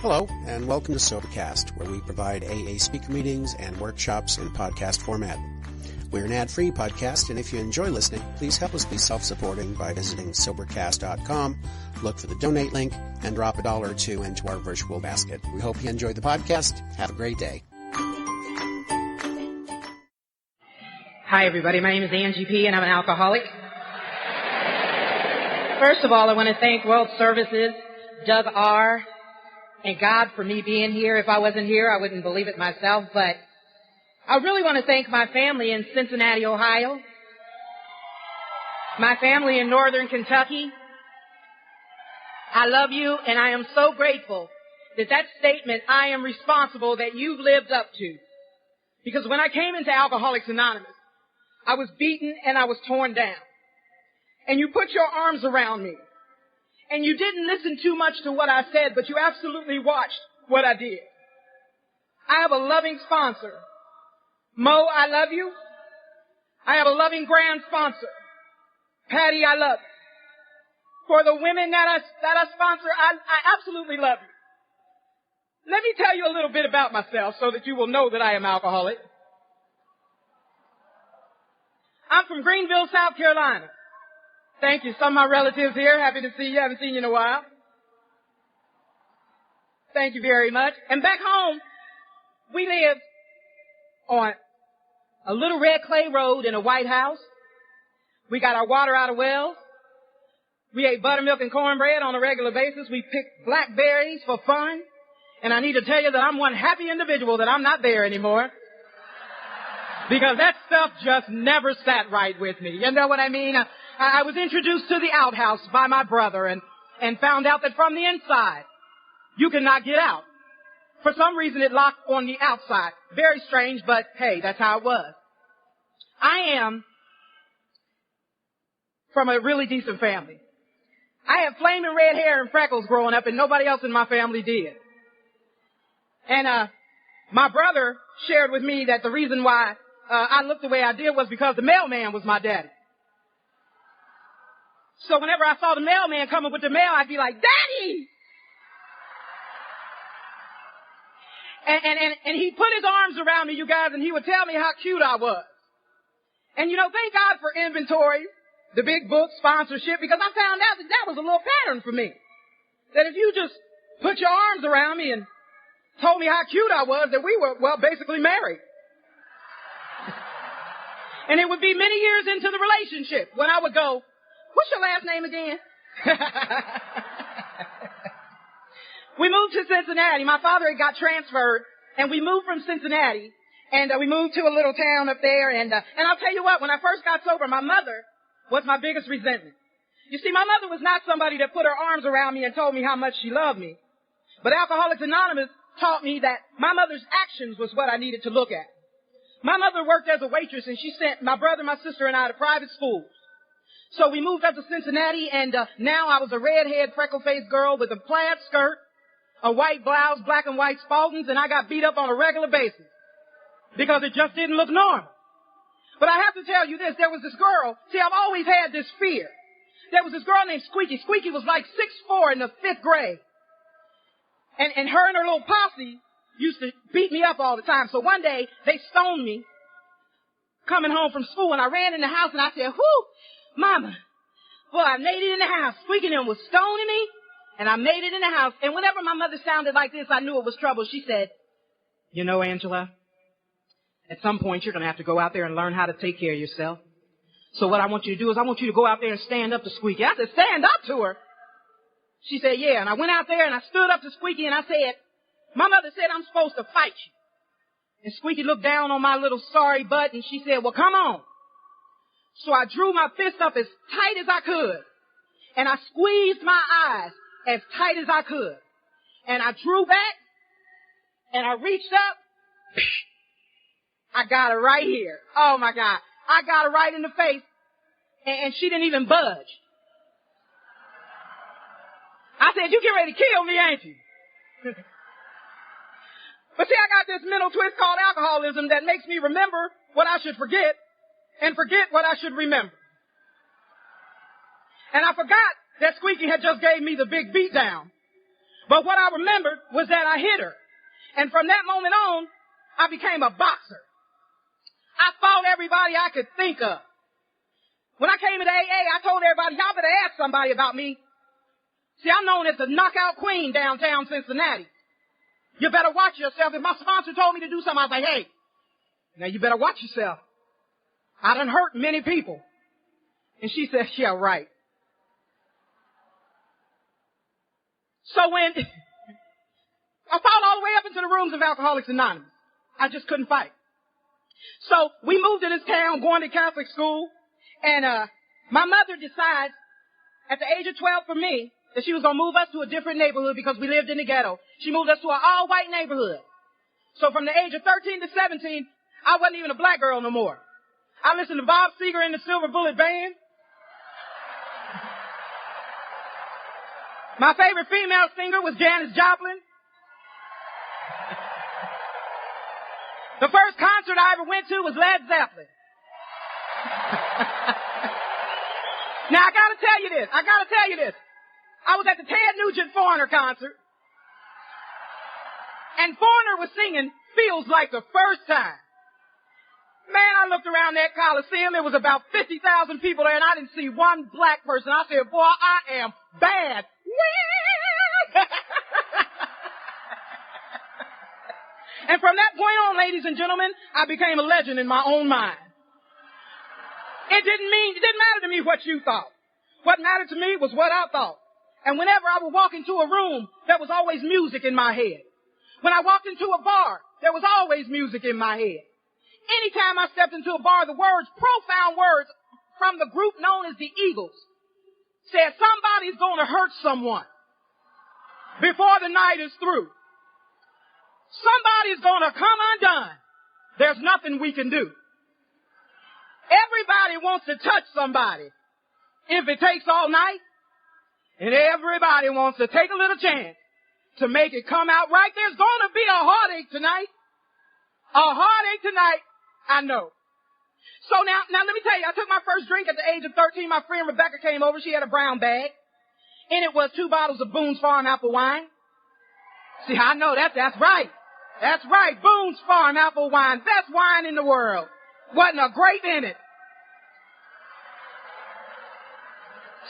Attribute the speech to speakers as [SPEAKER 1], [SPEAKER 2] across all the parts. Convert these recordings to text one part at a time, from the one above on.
[SPEAKER 1] Hello, and welcome to SoberCast, where we provide AA speaker meetings and workshops in podcast format. We're an ad-free podcast, and if you enjoy listening, please help us be self-supporting by visiting Sobercast.com, look for the donate link, and drop $1 or $2 into our virtual basket. We hope you enjoyed the podcast. Have a great day.
[SPEAKER 2] Hi, everybody. My name is Angie P, and I'm an alcoholic. First of all, I want to thank World Services, Doug R., and God for me being here. If I wasn't here, I wouldn't believe it myself. But I really want to thank my family in Cincinnati, Ohio, my family in northern Kentucky. I love you, and I am so grateful that statement, I am responsible, that you've lived up to. Because when I came into Alcoholics Anonymous, I was beaten and I was torn down. And you put your arms around me. And you didn't listen too much to what I said, but you absolutely watched what I did. I have a loving sponsor. Mo, I love you. I have a loving grand sponsor. Patty, I love you. For the women that I sponsor, I absolutely love you. Let me tell you a little bit about myself so that you will know that I am alcoholic. I'm from Greenville, South Carolina. Thank you. Some of my relatives here. Happy to see you. Haven't seen you in a while. Thank you very much. And back home, we lived on a little red clay road in a white house. We got our water out of wells. We ate buttermilk and cornbread on a regular basis. We picked blackberries for fun. And I need to tell you that I'm one happy individual that I'm not there anymore. Because that stuff just never sat right with me. You know what I mean? I was introduced to the outhouse by my brother and found out that from the inside, you cannot get out. For some reason, it locked on the outside. Very strange, but hey, that's how it was. I am from a really decent family. I had flaming red hair and freckles growing up, and nobody else in my family did. And my brother shared with me that the reason why I looked the way I did was because the mailman was my daddy. So whenever I saw the mailman coming with the mail, I'd be like, Daddy! And he'd put his arms around me, you guys, and he would tell me how cute I was. And you know, thank God for inventory, the big book, sponsorship, because I found out that was a little pattern for me. That if you just put your arms around me and told me how cute I was, that we were, well, basically married. And it would be many years into the relationship when I would go, what's your last name again? We moved to Cincinnati. My father had got transferred, and we moved from Cincinnati, and we moved to a little town up there. And I'll tell you what, when I first got sober, my mother was my biggest resentment. You see, my mother was not somebody that put her arms around me and told me how much she loved me. But Alcoholics Anonymous taught me that my mother's actions was what I needed to look at. My mother worked as a waitress, and she sent my brother, my sister, and I to private schools. So we moved up to Cincinnati, and now I was a redhead, freckle-faced girl with a plaid skirt, a white blouse, black and white Spaldings, and I got beat up on a regular basis because it just didn't look normal. But I have to tell you this, there was this girl. See, I've always had this fear. There was this girl named Squeaky. Squeaky was like 6'4" in the 5th grade. And her and her little posse used to beat me up all the time. So one day, they stoned me coming home from school, and I ran in the house, and I said, whoo, Mama, boy, I made it in the house. Squeaky and was stoning me, and I made it in the house. And whenever my mother sounded like this, I knew it was trouble. She said, you know, Angela, at some point, you're going to have to go out there and learn how to take care of yourself. So what I want you to do is I want you to go out there and stand up to Squeaky. I said, stand up to her? She said, yeah. And I went out there and I stood up to Squeaky and I said, my mother said I'm supposed to fight you. And Squeaky looked down on my little sorry butt and she said, well, come on. So I drew my fist up as tight as I could. And I squeezed my eyes as tight as I could. And I drew back and I reached up. I got her right here. Oh my God. I got her right in the face. And she didn't even budge. I said, you get ready to kill me, ain't you? But see, I got this mental twist called alcoholism that makes me remember what I should forget and forget what I should remember. And I forgot that Squeaky had just gave me the big beat down. But what I remembered was that I hit her. And from that moment on, I became a boxer. I fought everybody I could think of. When I came into AA, I told everybody, y'all better ask somebody about me. See, I'm known as the knockout queen downtown Cincinnati. You better watch yourself. If my sponsor told me to do something, I was like, hey, now you better watch yourself. I done hurt many people. And she said, yeah, right. So when I fought all the way up into the rooms of Alcoholics Anonymous, I just couldn't fight. So we moved to this town, going to Catholic school, and my mother decides at the age of 12 for me that she was going to move us to a different neighborhood because we lived in the ghetto. She moved us to an all-white neighborhood. So from the age of 13 to 17, I wasn't even a black girl no more. I listened to Bob Seger and the Silver Bullet Band. My favorite female singer was Janis Joplin. The first concert I ever went to was Led Zeppelin. Now, I gotta tell you this. I was at the Ted Nugent Foreigner concert, and Foreigner was singing Feels Like the First Time. Man, I looked around that Coliseum. There was about 50,000 people there, and I didn't see one black person. I said, boy, I am bad. And from that point on, ladies and gentlemen, I became a legend in my own mind. It didn't matter to me what you thought. What mattered to me was what I thought. And whenever I would walk into a room, there was always music in my head. When I walked into a bar, there was always music in my head. Anytime I stepped into a bar, the words, profound words from the group known as the Eagles, said somebody's going to hurt someone before the night is through. Somebody's going to come undone. There's nothing we can do. Everybody wants to touch somebody if it takes all night. And everybody wants to take a little chance to make it come out right. There's going to be a heartache tonight. A heartache tonight, I know. So now let me tell you, I took my first drink at the age of 13. My friend Rebecca came over. She had a brown bag. In it was 2 bottles of Boone's Farm apple wine. See, I know that's right. That's right. Boone's Farm apple wine. Best wine in the world. Wasn't a grape in it.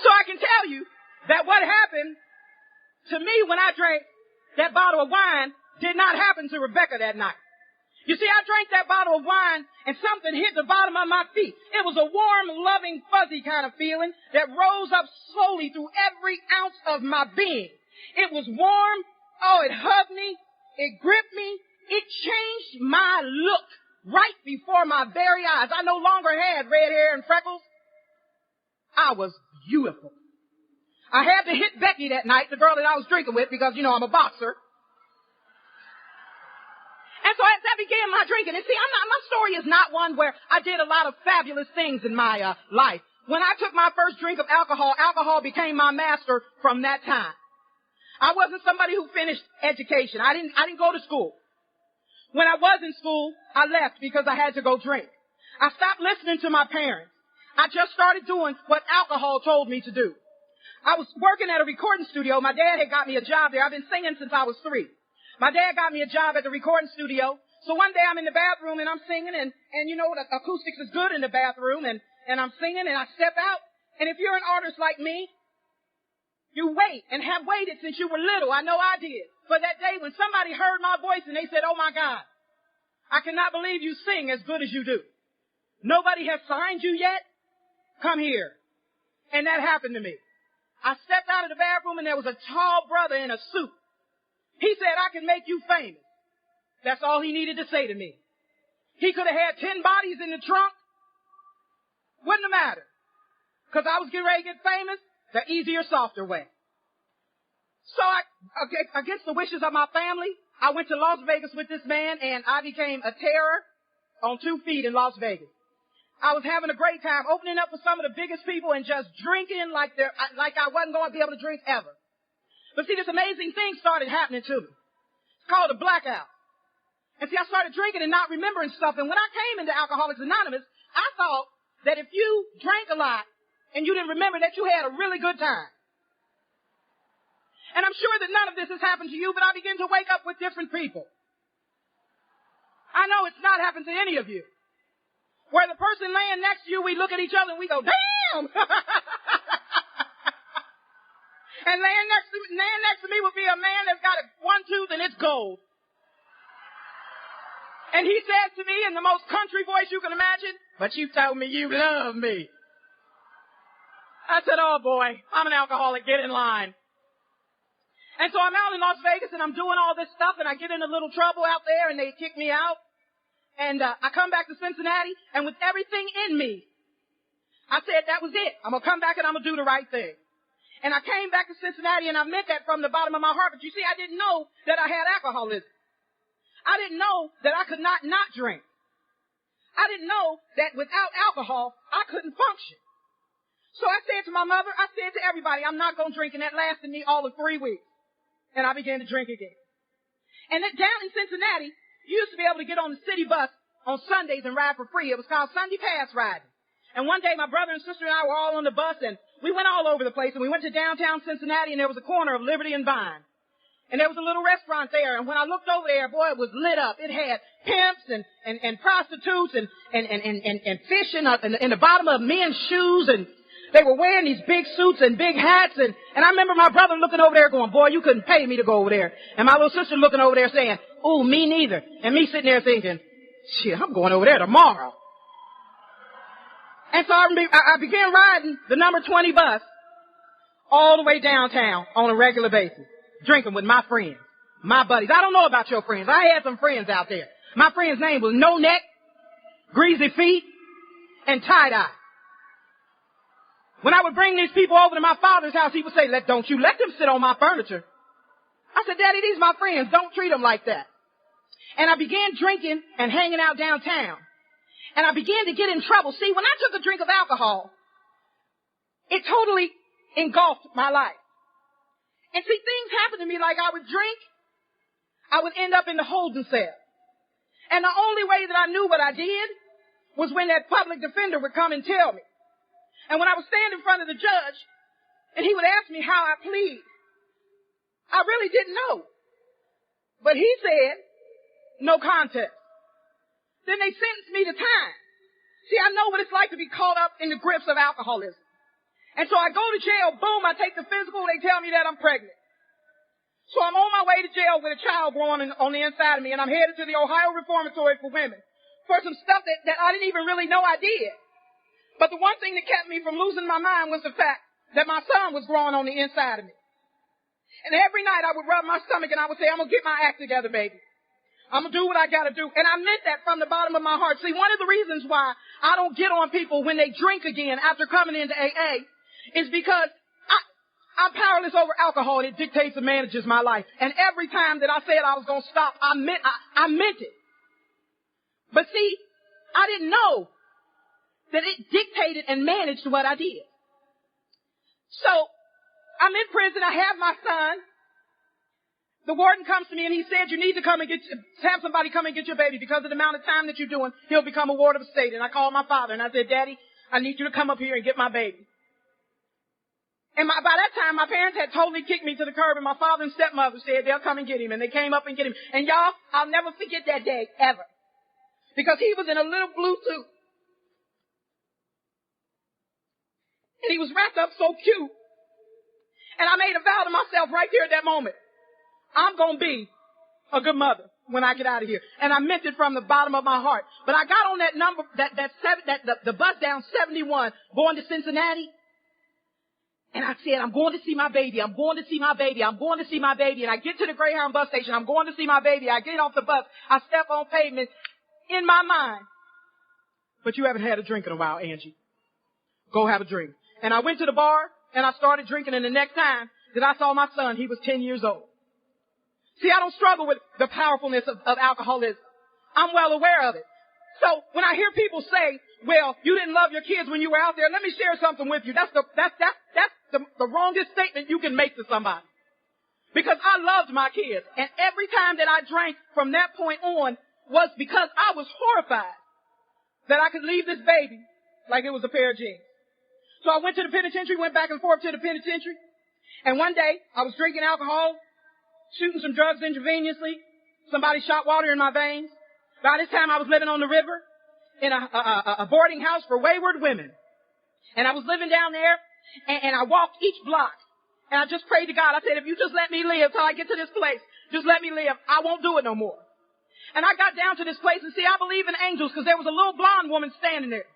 [SPEAKER 2] So I can tell you that what happened to me when I drank that bottle of wine did not happen to Rebecca that night. You see, I drank that bottle of wine and something hit the bottom of my feet. It was a warm, loving, fuzzy kind of feeling that rose up slowly through every ounce of my being. It was warm. Oh, it hugged me. It gripped me. It changed my look right before my very eyes. I no longer had red hair and freckles. I was beautiful. I had to hit Becky that night, the girl that I was drinking with, because, you know, I'm a boxer. And so as I began my drinking, and see, my story is not one where I did a lot of fabulous things in my life. When I took my first drink of alcohol, alcohol became my master from that time. I wasn't somebody who finished education. I didn't go to school. When I was in school, I left because I had to go drink. I stopped listening to my parents. I just started doing what alcohol told me to do. I was working at a recording studio. My dad had got me a job there. I've been singing since I was 3. My dad got me a job at the recording studio. So one day I'm in the bathroom and I'm singing and you know, the acoustics is good in the bathroom and I'm singing and I step out. And if you're an artist like me, you wait and have waited since you were little. I know I did. For that day when somebody heard my voice and they said, oh my God, I cannot believe you sing as good as you do. Nobody has signed you yet. Come here. And that happened to me. I stepped out of the bathroom and there was a tall brother in a suit. He said, I can make you famous. That's all he needed to say to me. He could have had 10 bodies in the trunk. Wouldn't have mattered. Because I was getting ready to get famous the easier, softer way. So against the wishes of my family, I went to Las Vegas with this man and I became a terror on 2 feet in Las Vegas. I was having a great time opening up for some of the biggest people and just drinking like I wasn't going to be able to drink ever. But see, this amazing thing started happening to me. It's called a blackout. And see, I started drinking and not remembering stuff. And when I came into Alcoholics Anonymous, I thought that if you drank a lot and you didn't remember that you had a really good time. And I'm sure that none of this has happened to you, but I begin to wake up with different people. I know it's not happened to any of you. Where the person laying next to you, we look at each other and we go, damn! And laying next to me would be a man that's got one tooth and it's gold. And he says to me in the most country voice you can imagine, but you told me you love me. I said, oh boy, I'm an alcoholic, get in line. And so I'm out in Las Vegas and I'm doing all this stuff and I get in a little trouble out there and they kick me out. And I come back to Cincinnati and with everything in me, I said that was it. I'm going to come back and I'm going to do the right thing. And I came back to Cincinnati and I meant that from the bottom of my heart. But you see, I didn't know that I had alcoholism. I didn't know that I could not drink. I didn't know that without alcohol, I couldn't function. So I said to my mother, I said to everybody, I'm not going to drink. And that lasted me all of 3 weeks. And I began to drink again. And then down in Cincinnati, you used to be able to get on the city bus on Sundays and ride for free. It was called Sunday Pass riding. And one day my brother and sister and I were all on the bus and we went all over the place and we went to downtown Cincinnati and there was a corner of Liberty and Vine. And there was a little restaurant there and when I looked over there, boy, it was lit up. It had pimps and prostitutes and fish in the bottom of men's shoes and they were wearing these big suits and big hats and I remember my brother looking over there going, boy, you couldn't pay me to go over there. And my little sister looking over there saying, ooh, me neither. And me sitting there thinking, shit, I'm going over there tomorrow. And so I began riding the number 20 bus all the way downtown on a regular basis, drinking with my friends, my buddies. I don't know about your friends. I had some friends out there. My friend's name was No Neck, Greasy Feet, and Tie-Dye. When I would bring these people over to my father's house, he would say, don't you let them sit on my furniture. I said, Daddy, these are my friends. Don't treat them like that. And I began drinking and hanging out downtown. And I began to get in trouble. See, when I took a drink of alcohol, it totally engulfed my life. And see, things happened to me like I would drink, I would end up in the holding cell. And the only way that I knew what I did was when that public defender would come and tell me. And when I would stand in front of the judge and he would ask me how I plead, I really didn't know. But he said, no contest. Then they sentenced me to time. See, I know what it's like to be caught up in the grips of alcoholism. And so I go to jail, boom, I take the physical, they tell me that I'm pregnant. So I'm on my way to jail with a child growing on the inside of me, and I'm headed to the Ohio Reformatory for Women for some stuff that I didn't even really know I did. But the one thing that kept me from losing my mind was the fact that my son was growing on the inside of me. And every night I would rub my stomach and I would say, I'm going to get my act together, baby. I'm going to do what I got to do. And I meant that from the bottom of my heart. See, one of the reasons why I don't get on people when they drink again after coming into AA is because I'm powerless over alcohol and it dictates and manages my life. And every time that I said I was going to stop, I meant it. But see, I didn't know that it dictated and managed what I did. So I'm in prison. I have my son. The warden comes to me and he said, you need to come and have somebody come and get your baby because of the amount of time that you're doing, he'll become a ward of the state. And I called my father and I said, Daddy, I need you to come up here and get my baby. And by that time, my parents had totally kicked me to the curb and my father and stepmother said they'll come and get him. And they came up and get him. And y'all, I'll never forget that day, ever. Because he was in a little blue suit. And he was wrapped up so cute. And I made a vow to myself right there at that moment. I'm going to be a good mother when I get out of here. And I meant it from the bottom of my heart. But I got on that number, the bus down 71 going to Cincinnati. And I said, I'm going to see my baby. I'm going to see my baby. I'm going to see my baby. And I get to the Greyhound bus station. I'm going to see my baby. I get off the bus. I step on pavement in my mind. But you haven't had a drink in a while, Angie. Go have a drink. And I went to the bar and I started drinking. And the next time that I saw my son, he was 10 years old. See, I don't struggle with the powerfulness of alcoholism. I'm well aware of it. So when I hear people say, well, you didn't love your kids when you were out there, let me share something with you. That's the wrongest statement you can make to somebody. Because I loved my kids. And every time that I drank from that point on was because I was horrified that I could leave this baby like it was a pair of jeans. So I went to the penitentiary, went back and forth to the penitentiary. And one day, I was drinking alcohol, shooting some drugs intravenously. Somebody shot water in my veins. By this time, I was living on the river in a boarding house for wayward women. And I was living down there, and I walked each block. And I just prayed to God. I said, if you just let me live till I get to this place, just let me live. I won't do it no more. And I got down to this place, and see, I believe in angels because there was a little blonde woman standing there.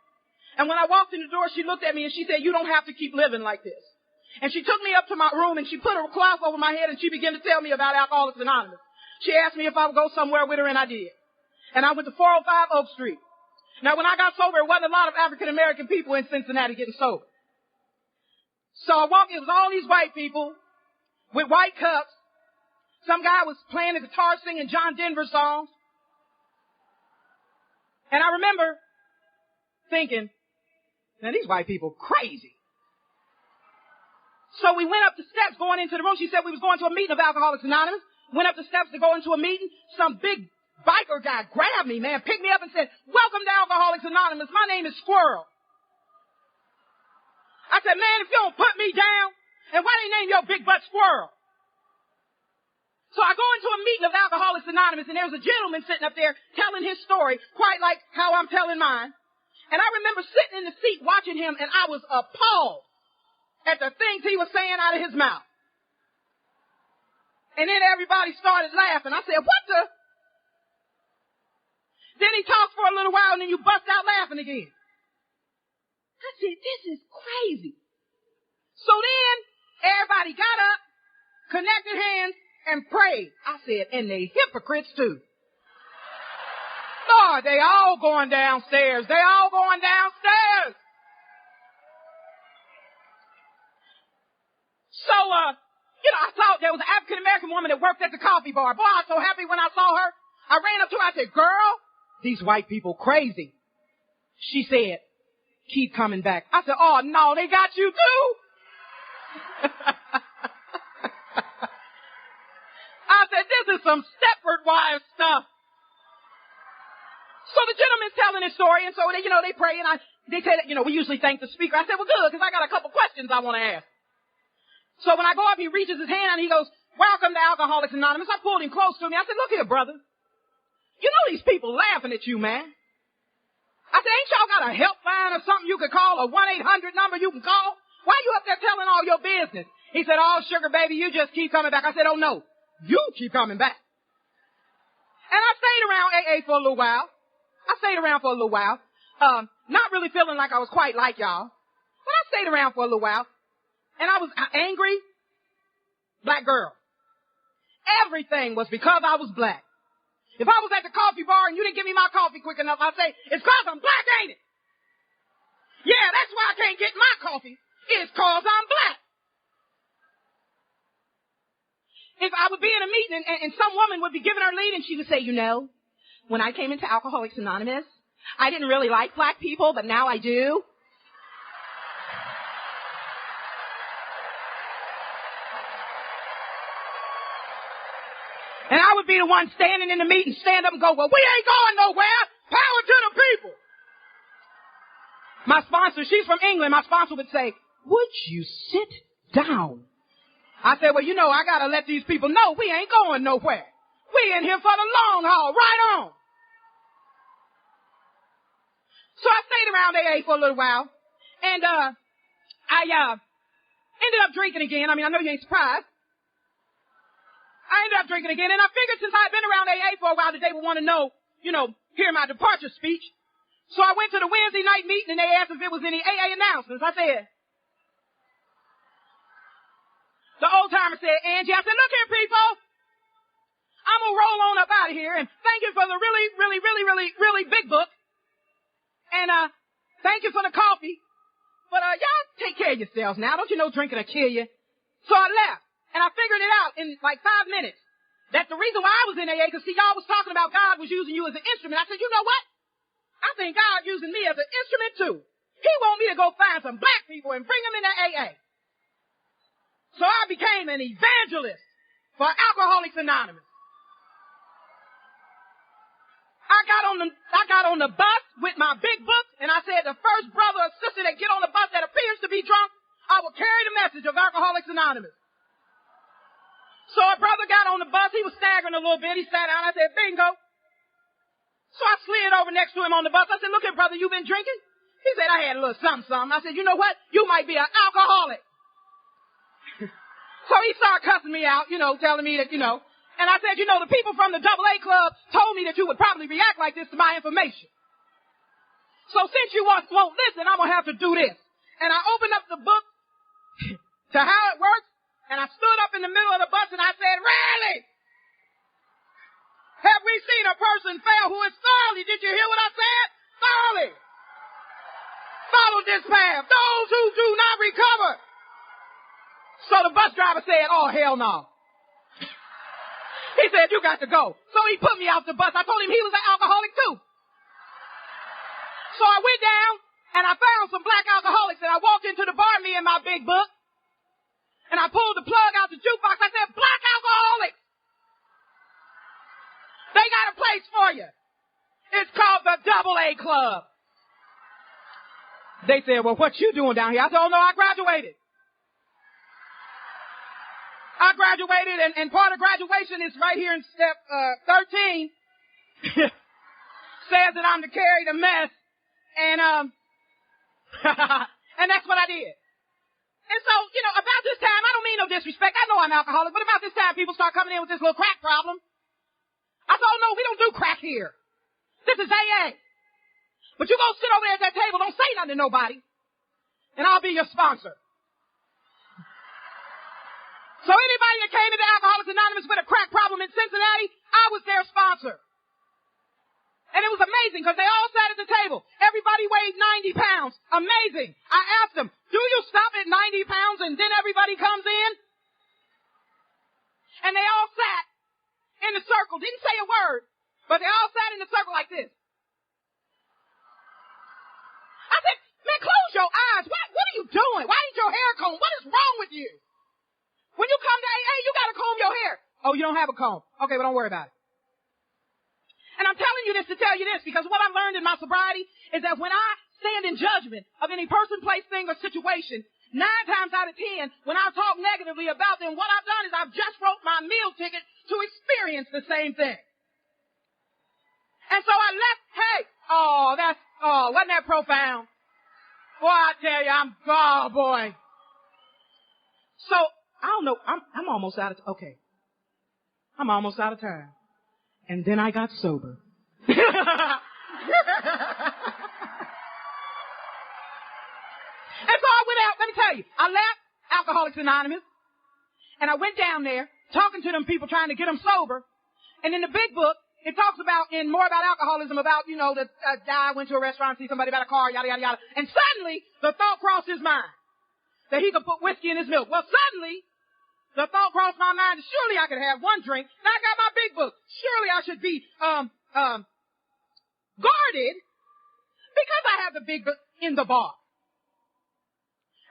[SPEAKER 2] And when I walked in the door, she looked at me and she said, you don't have to keep living like this. And she took me up to my room and she put a cloth over my head and she began to tell me about Alcoholics Anonymous. She asked me if I would go somewhere with her, and I did. And I went to 405 Oak Street. Now, when I got sober, it wasn't a lot of African-American people in Cincinnati getting sober. So I walked, it was all these white people with white cups. Some guy was playing the guitar singing John Denver songs. And I remember thinking, man, these white people crazy. So we went up the steps going into the room. She said we was going to a meeting of Alcoholics Anonymous. Went up the steps to go into a meeting. Some big biker guy grabbed me, man, picked me up and said, welcome to Alcoholics Anonymous. My name is Squirrel. I said, man, if you don't put me down, and why they name your big butt Squirrel? So I go into a meeting of Alcoholics Anonymous, and there's a gentleman sitting up there telling his story, quite like how I'm telling mine. And I remember sitting in the seat watching him, and I was appalled at the things he was saying out of his mouth. And then everybody started laughing. I said, what the? Then he talks for a little while, and then you bust out laughing again. I said, this is crazy. So then everybody got up, connected hands, and prayed. I said, and they hypocrites too. Lord, they all going downstairs. They all going downstairs. So, I thought there was an African-American woman that worked at the coffee bar. Boy, I was so happy when I saw her. I ran up to her. I said, girl, these white people crazy. She said, keep coming back. I said, oh, no, they got you too. I said, this is some Stepford Wives stuff. So the gentleman's telling his story, and so they pray, and they said, we usually thank the speaker. I said, well, good, because I got a couple questions I want to ask. So when I go up, he reaches his hand, and he goes, welcome to Alcoholics Anonymous. I pulled him close to me. I said, look here, brother. You know these people laughing at you, man. I said, ain't y'all got a helpline or something you could call, a 1-800 number you can call? Why you up there telling all your business? He said, oh, sugar baby, you just keep coming back. I said, oh, no, you keep coming back. And I stayed around AA for a little while. Not really feeling like I was quite like y'all. But I stayed around for a little while. And I was angry black girl. Everything was because I was black. If I was at the coffee bar and you didn't give me my coffee quick enough, I'd say, it's because I'm black, ain't it? Yeah, that's why I can't get my coffee. It's because I'm black. If I would be in a meeting and some woman would be giving her lead and she would say, when I came into Alcoholics Anonymous, I didn't really like black people, but now I do. And I would be the one standing in the meeting, stand up and go, well, we ain't going nowhere. Power to the people. My sponsor, she's from England. My sponsor would say, would you sit down? I said, well, I got to let these people know we ain't going nowhere. We in here for the long haul. Right on. So I stayed around AA for a little while. And I ended up drinking again. I know you ain't surprised. I ended up drinking again, and I figured since I had been around AA for a while that they would want to know, hear my departure speech. So I went to the Wednesday night meeting, and they asked if it was any AA announcements. I said, the old timer said, Angie, I said, look here, people. I'm going to roll on up out of here, and thank you for the really, really, really, really, really big book. And thank you for the coffee. But y'all take care of yourselves now. Don't you know drinking will kill you? So I left. And I figured it out in like 5 minutes. That the reason why I was in AA, because see, y'all was talking about God was using you as an instrument. I said, you know what? I think God using me as an instrument too. He want me to go find some black people and bring them into AA. So I became an evangelist for Alcoholics Anonymous. I got on the bus with my big book, and I said, the first brother or sister that get on the bus that appears to be drunk, I will carry the message of Alcoholics Anonymous. So a brother got on the bus. He was staggering a little bit. He sat down. I said, bingo. So I slid over next to him on the bus. I said, look here, brother, you been drinking? He said, I had a little something. I said, you know what? You might be an alcoholic. So he started cussing me out, telling me that, And I said, the people from the AA club told me that you would probably react like this to my information. So since you won't listen, I'm going to have to do this. And I opened up the book to how it works. And I stood up in the middle of the bus and I said, really? Have we seen a person fail who is thoroughly? Did you hear what I said? Thoroughly. Follow this path. Those who do not recover. So the bus driver said, oh, hell no. He said, you got to go. So he put me off the bus. I told him he was an alcoholic too. So I went down and I found some black alcoholics and I walked into the bar, me and my big book. And I pulled the plug out the jukebox. I said, black alcoholics. They got a place for you. It's called the AA Club. They said, well, what you doing down here? I said, oh, no, I graduated. And part of graduation is right here in step 13. Says that I'm to carry the mess. And that's what I did. And so, about this time, I don't mean no disrespect. I know I'm alcoholic, but about this time, people start coming in with this little crack problem. I said, oh, no, we don't do crack here. This is AA. But you go sit over there at that table, don't say nothing to nobody, and I'll be your sponsor. So anybody that came into Alcoholics Anonymous with a crack problem in Cincinnati, I was their sponsor. And it was amazing because they all sat at the table. Everybody weighed 90 pounds. Amazing. I asked them, do you stop at 90 pounds and then everybody comes in? And they all sat in the circle. Didn't say a word, but they all sat in the circle like this. I said, man, close your eyes. What are you doing? Why ain't your hair combed? What is wrong with you? When you come to AA, you got to comb your hair. Oh, you don't have a comb. Okay, well, don't worry about it. And I'm telling you this to tell you this because what I've learned in my sobriety is that when I stand in judgment of any person, place, thing, or situation, 9 times out of 10, when I talk negatively about them, what I've done is I've just wrote my meal ticket to experience the same thing. And so I left, wasn't that profound? Boy, I tell you, boy. So, I don't know, I'm almost out of, I'm almost out of time. And then I got sober. And so I went out, let me tell you, I left Alcoholics Anonymous, and I went down there, talking to them people, trying to get them sober. And in the big book, it talks more about alcoholism, about, the guy went to a restaurant, see somebody about a car, yada, yada, yada. And suddenly, the thought crossed his mind that he could put whiskey in his milk. Well, suddenly, the thought crossed my mind that surely I could have one drink. Now I got my big book. Surely I should be, guarded because I have the big book in the bar.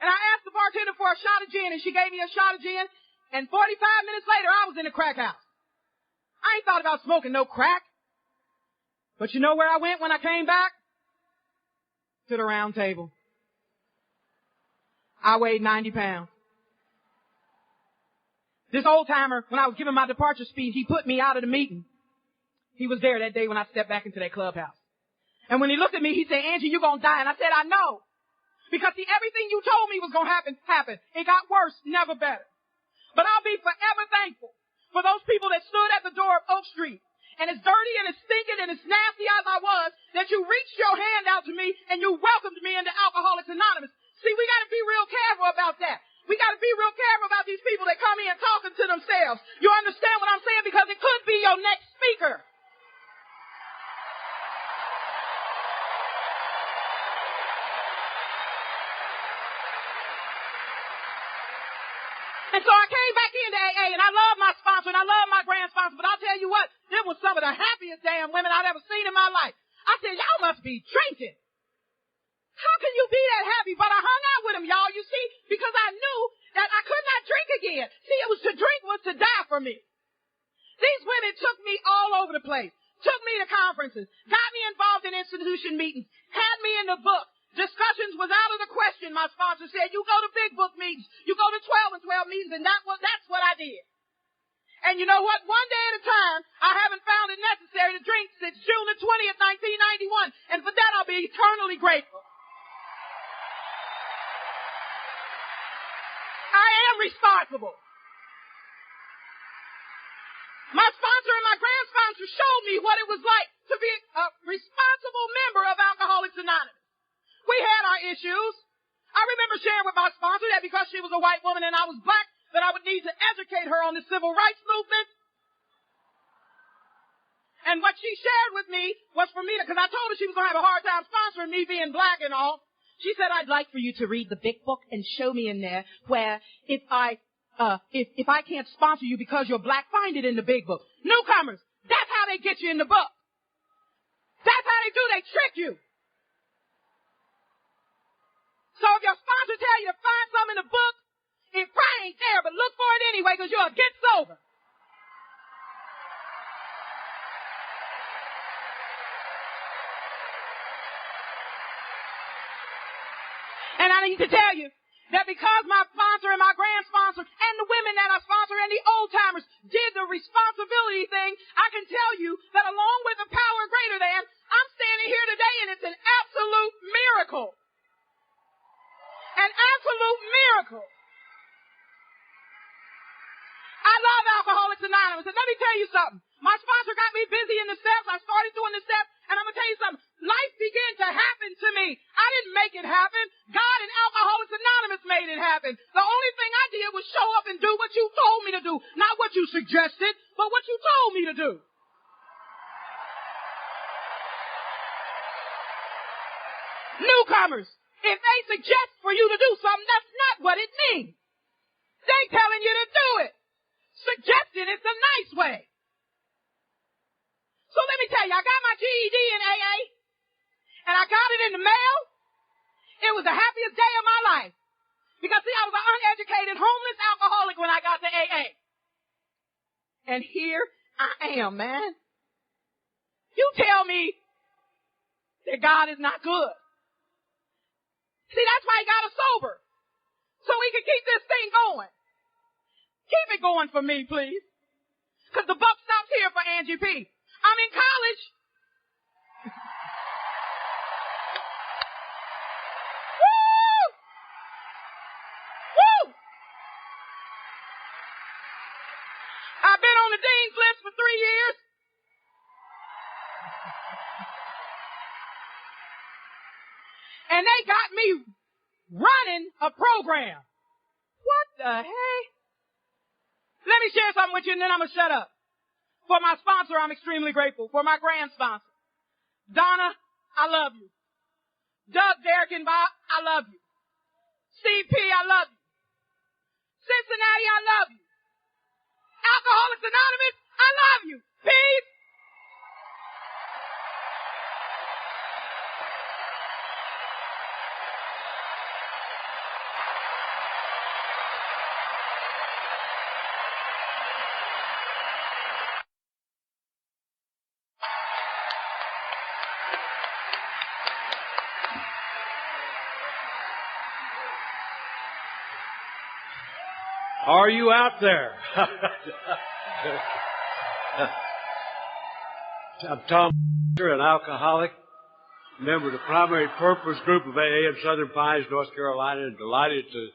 [SPEAKER 2] And I asked the bartender for a shot of gin, and she gave me a shot of gin. And 45 minutes later, I was in the crack house. I ain't thought about smoking no crack. But you know where I went when I came back? To the round table. I weighed 90 pounds. This old timer, when I was giving my departure speech, he put me out of the meeting. He was there that day when I stepped back into that clubhouse. And when he looked at me, he said, Angie, you're going to die. And I said, I know. Because see, everything you told me was going to happen. It got worse, never better. But I'll be forever thankful for those people that stood at the door of Oak Street. And as dirty and as stinking and as nasty as I was, that you reached your hand out to me and you welcomed me into Alcoholics Anonymous. See, we got to be real careful about that. We got to be real careful about these people that come in talking to themselves. You understand what I'm saying? Because it could be your next speaker. And so I came back into AA, and I love my sponsor, and I love my grand sponsor, but I'll tell you what, them was some of the happiest damn women I've ever seen in my life. I said, y'all must be drinking. How can you be that happy? But I hung out with them, y'all, you see, because I knew that I could not drink again. See, it was to drink was to die for me. These women took me all over the place, took me to conferences, got me involved in institution meetings, had me in the book. Discussions was out of the question, my sponsor said. You go to big book meetings, you go to 12 and 12 meetings, and that's what I did. And you know what? One day at a time, I haven't found it necessary to drink since June the 20th, 1991. And for that, I'll be eternally grateful. I am responsible. My sponsor and my grand sponsor showed me what it was like to be a responsible member of Alcoholics Anonymous. We had our issues. I remember sharing with my sponsor that because she was a white woman and I was black, that I would need to educate her on the civil rights movement. And what she shared with me was for me to, because I told her she was going to have a hard time sponsoring me being black and all. She said, I'd like for you to read the big book and show me in there where if I can't sponsor you because you're black, find it in the big book. Newcomers, that's how they get you in the book. That's how they do. They trick you. So if your sponsor tell you to find something in the book, it probably ain't there, but look for it anyway because you'll get sober. And I need to tell you that because my sponsor and my grand sponsor and the women that I sponsor and the old timers did the responsibility thing, I can tell you that along with the power greater than, I'm standing here today and it's an absolute miracle. An absolute miracle. I love Alcoholics Anonymous. And let me tell you something. My sponsor got me busy in the steps. I started doing the steps. And I'm going to tell you something. Life began to happen to me. I didn't make it happen. God and Alcoholics Anonymous made it happen. The only thing I did was show up and do what you told me to do. Not what you suggested, but what you told me to do. Newcomers, if they suggest for you to do something, that's not what it means. They telling you to do it. Suggesting it's a nice way. So let me tell you, I got my GED in AA, and I got it in the mail. It was the happiest day of my life. Because see, I was an uneducated, homeless alcoholic when I got to AA. And here I am, man. You tell me that God is not good. See, that's why he got us sober. So we can keep this thing going. Keep it going for me, please. Because the buck stops here for Angie P. I'm in college. Woo! Woo! I've been on the dean's list for 3 years. And they got me running a program. What the heck? Let me share something with you and then I'm going to shut up. For my sponsor, I'm extremely grateful. For my grand sponsor, Donna, I love you. Doug, Derek, and Bob, I love you. CP, I love you. Cincinnati, I love you. Alcoholics Anonymous, I love you. Peace.
[SPEAKER 3] Are you out there? I'm Tom, an alcoholic, member of the Primary Purpose Group of AA in Southern Pines, North Carolina, and delighted to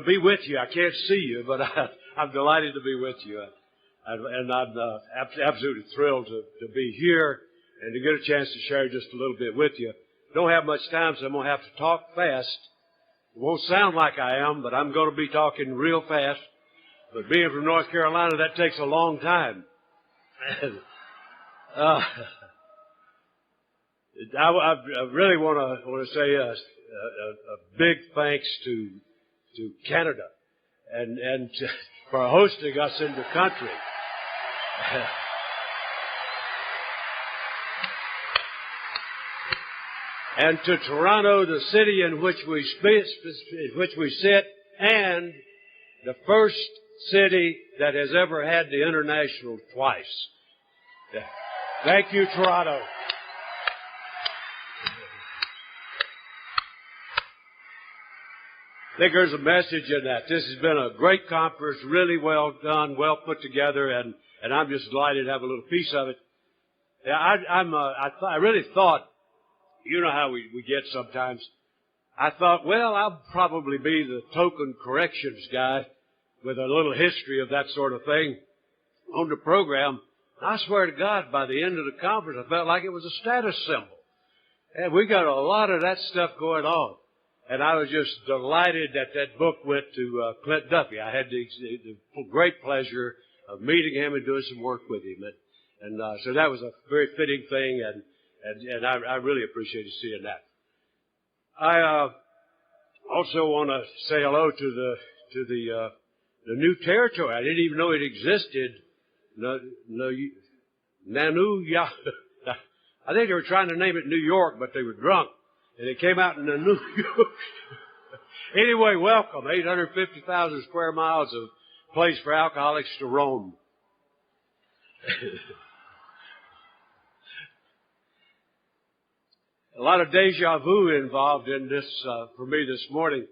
[SPEAKER 3] be with you. I can't see you, but I'm delighted to be with you. And I'm absolutely thrilled to be here and to get a chance to share just a little bit with you. Don't have much time, so I'm going to have to talk fast. It won't sound like I am, but I'm going to be talking real fast. But being from North Carolina, that takes a long time. I really want to say a big thanks to Canada and for hosting us in the country. And to Toronto, the city in which we sit, and the first city that has ever had the International twice. Thank you, Toronto. think there's a message in that. This has been a great conference, really well done, well put together, and I'm just delighted to have a little piece of it. Yeah, I really thought, you know how we get sometimes. I thought, well, I'll probably be the token corrections guy with a little history of that sort of thing on the program. And I swear to God, by the end of the conference, I felt like it was a status symbol. And we got a lot of that stuff going on. And I was just delighted that that book went to Clint Duffy. I had the great pleasure of meeting him and doing some work with him. And so that was a very fitting thing, and I really appreciated seeing that. I also want to say hello to the new territory. I didn't even know it existed. Nanu, yeah. I think they were trying to name it New York, but they were drunk, and it came out in the New York. Anyway, welcome. 850,000 square miles of place for alcoholics to roam. A lot of deja vu involved in this for me this morning.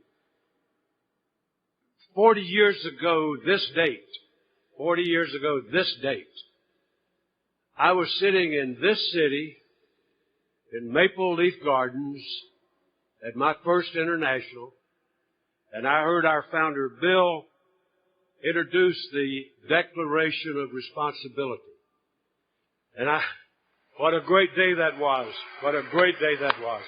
[SPEAKER 3] 40 years ago this date, I was sitting in this city in Maple Leaf Gardens at my first international, and I heard our founder, Bill, introduce the Declaration of Responsibility. And what a great day that was. What a great day that was.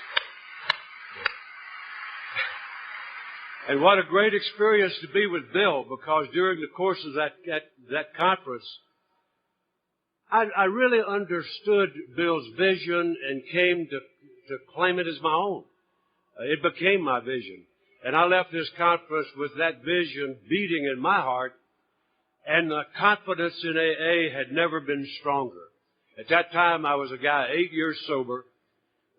[SPEAKER 3] And what a great experience to be with Bill, because during the course of that conference, I really understood Bill's vision and came to claim it as my own. It became my vision. And I left this conference with that vision beating in my heart, and the confidence in AA had never been stronger. At that time, I was a guy 8 years sober.